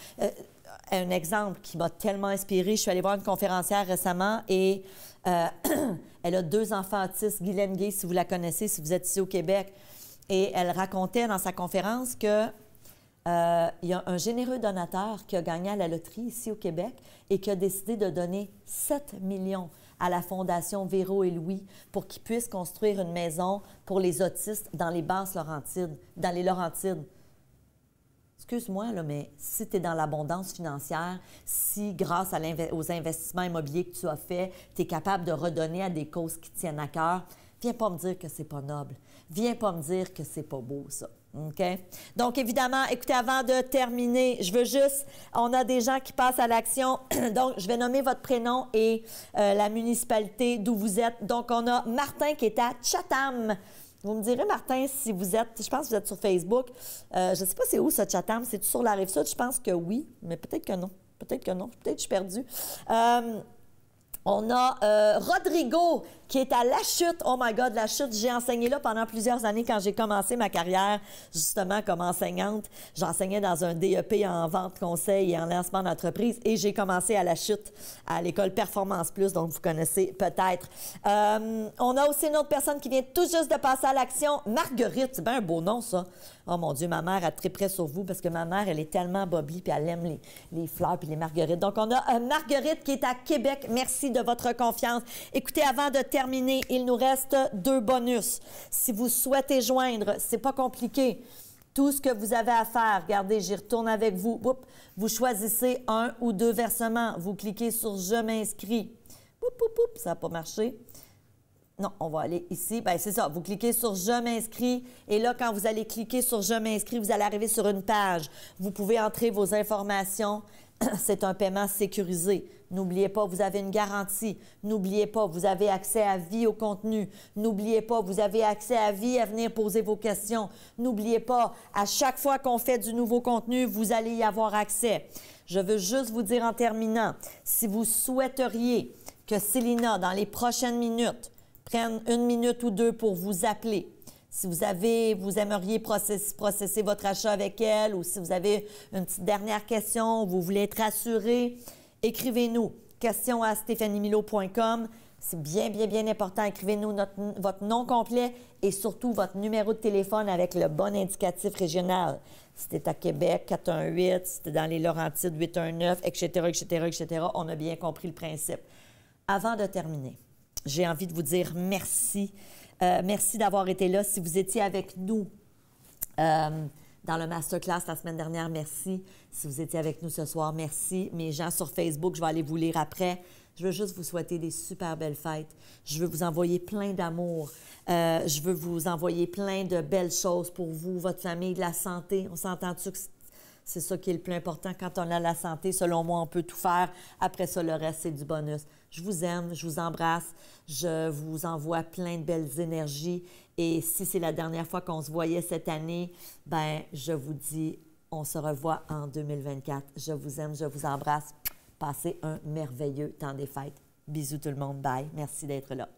Un exemple qui m'a tellement inspirée, je suis allée voir une conférencière récemment et elle a 2 enfants autistes, Guylaine Gay, si vous la connaissez, si vous êtes ici au Québec. Et elle racontait dans sa conférence que il y a un généreux donateur qui a gagné à la loterie ici au Québec et qui a décidé de donner 7 millions à la Fondation Véro et Louis pour qu'ils puissent construire une maison pour les autistes dans les Basses-Laurentides, dans les Laurentides. Excuse-moi, là, mais si tu es dans l'abondance financière, si grâce aux investissements immobiliers que tu as faits, tu es capable de redonner à des causes qui tiennent à cœur, viens pas me dire que c'est pas noble. Viens pas me dire que c'est pas beau, ça. OK? Donc, évidemment, écoutez, avant de terminer, je veux juste, on a des gens qui passent à l'action. Donc, je vais nommer votre prénom et la municipalité d'où vous êtes. Donc, on a Martin qui est à Chatham. Vous me direz, Martin, si vous êtes, je pense que vous êtes sur Facebook. Je ne sais pas c'est où, ça, Chatham. C'est-tu sur la Rive-Sud? Je pense que oui, mais peut-être que non. Peut-être que non. Peut-être que je suis perdue. On a Rodrigo qui est à La Chute. Oh my God, La Chute. J'ai enseigné là pendant plusieurs années quand j'ai commencé ma carrière, justement, comme enseignante. J'enseignais dans un DEP en vente, conseil et en lancement d'entreprise et j'ai commencé à La Chute, à l'école Performance Plus, donc vous connaissez peut-être. On a aussi une autre personne qui vient tout juste de passer à l'action, Marguerite. C'est bien un beau nom, ça. Oh mon Dieu, ma mère a très près sur vous parce que ma mère, elle est tellement boblie puis elle aime les fleurs puis les marguerites. Donc, on a Marguerite qui est à Québec. Merci de votre confiance. Écoutez, avant de terminer, il nous reste 2 bonus. Si vous souhaitez joindre, c'est pas compliqué. Tout ce que vous avez à faire, regardez, j'y retourne avec vous. Oups, vous choisissez 1 ou 2 versements. Vous cliquez sur « Je m'inscris ». Ça n'a pas marché. Non, on va aller ici. Bien, c'est ça. Vous cliquez sur « Je m'inscris » et là, quand vous allez cliquer sur « Je m'inscris », vous allez arriver sur une page. Vous pouvez entrer vos informations. C'est un paiement sécurisé. N'oubliez pas, vous avez une garantie. N'oubliez pas, vous avez accès à vie au contenu. N'oubliez pas, vous avez accès à vie à venir poser vos questions. N'oubliez pas, à chaque fois qu'on fait du nouveau contenu, vous allez y avoir accès. Je veux juste vous dire en terminant, si vous souhaiteriez que Célina, dans les prochaines minutes, prenne 1 minute ou 2 pour vous appeler. Si vous aimeriez processer votre achat avec elle ou si vous avez une petite dernière question, vous voulez être rassuré, écrivez-nous. questions@stephaniemilo.com. C'est bien, bien, bien important. Écrivez-nous votre nom complet et surtout votre numéro de téléphone avec le bon indicatif régional. Si c'était à Québec, 418, si c'était dans les Laurentides, 819, etc., etc., etc. On a bien compris le principe. Avant de terminer, j'ai envie de vous dire merci. Merci d'avoir été là. Si vous étiez avec nous dans le masterclass la semaine dernière, merci. Si vous étiez avec nous ce soir, merci. Mes gens sur Facebook, je vais aller vous lire après. Je veux juste vous souhaiter des super belles fêtes. Je veux vous envoyer plein d'amour. Je veux vous envoyer plein de belles choses pour vous, votre famille, de la santé. On s'entend-tu que c'est ça qui est le plus important? Quand on a la santé, selon moi, on peut tout faire. Après ça, le reste, c'est du bonus. Je vous aime, je vous embrasse. Je vous envoie plein de belles énergies. Et si c'est la dernière fois qu'on se voyait cette année, ben je vous dis, on se revoit en 2024. Je vous aime, je vous embrasse. Passez un merveilleux temps des fêtes. Bisous tout le monde. Bye. Merci d'être là.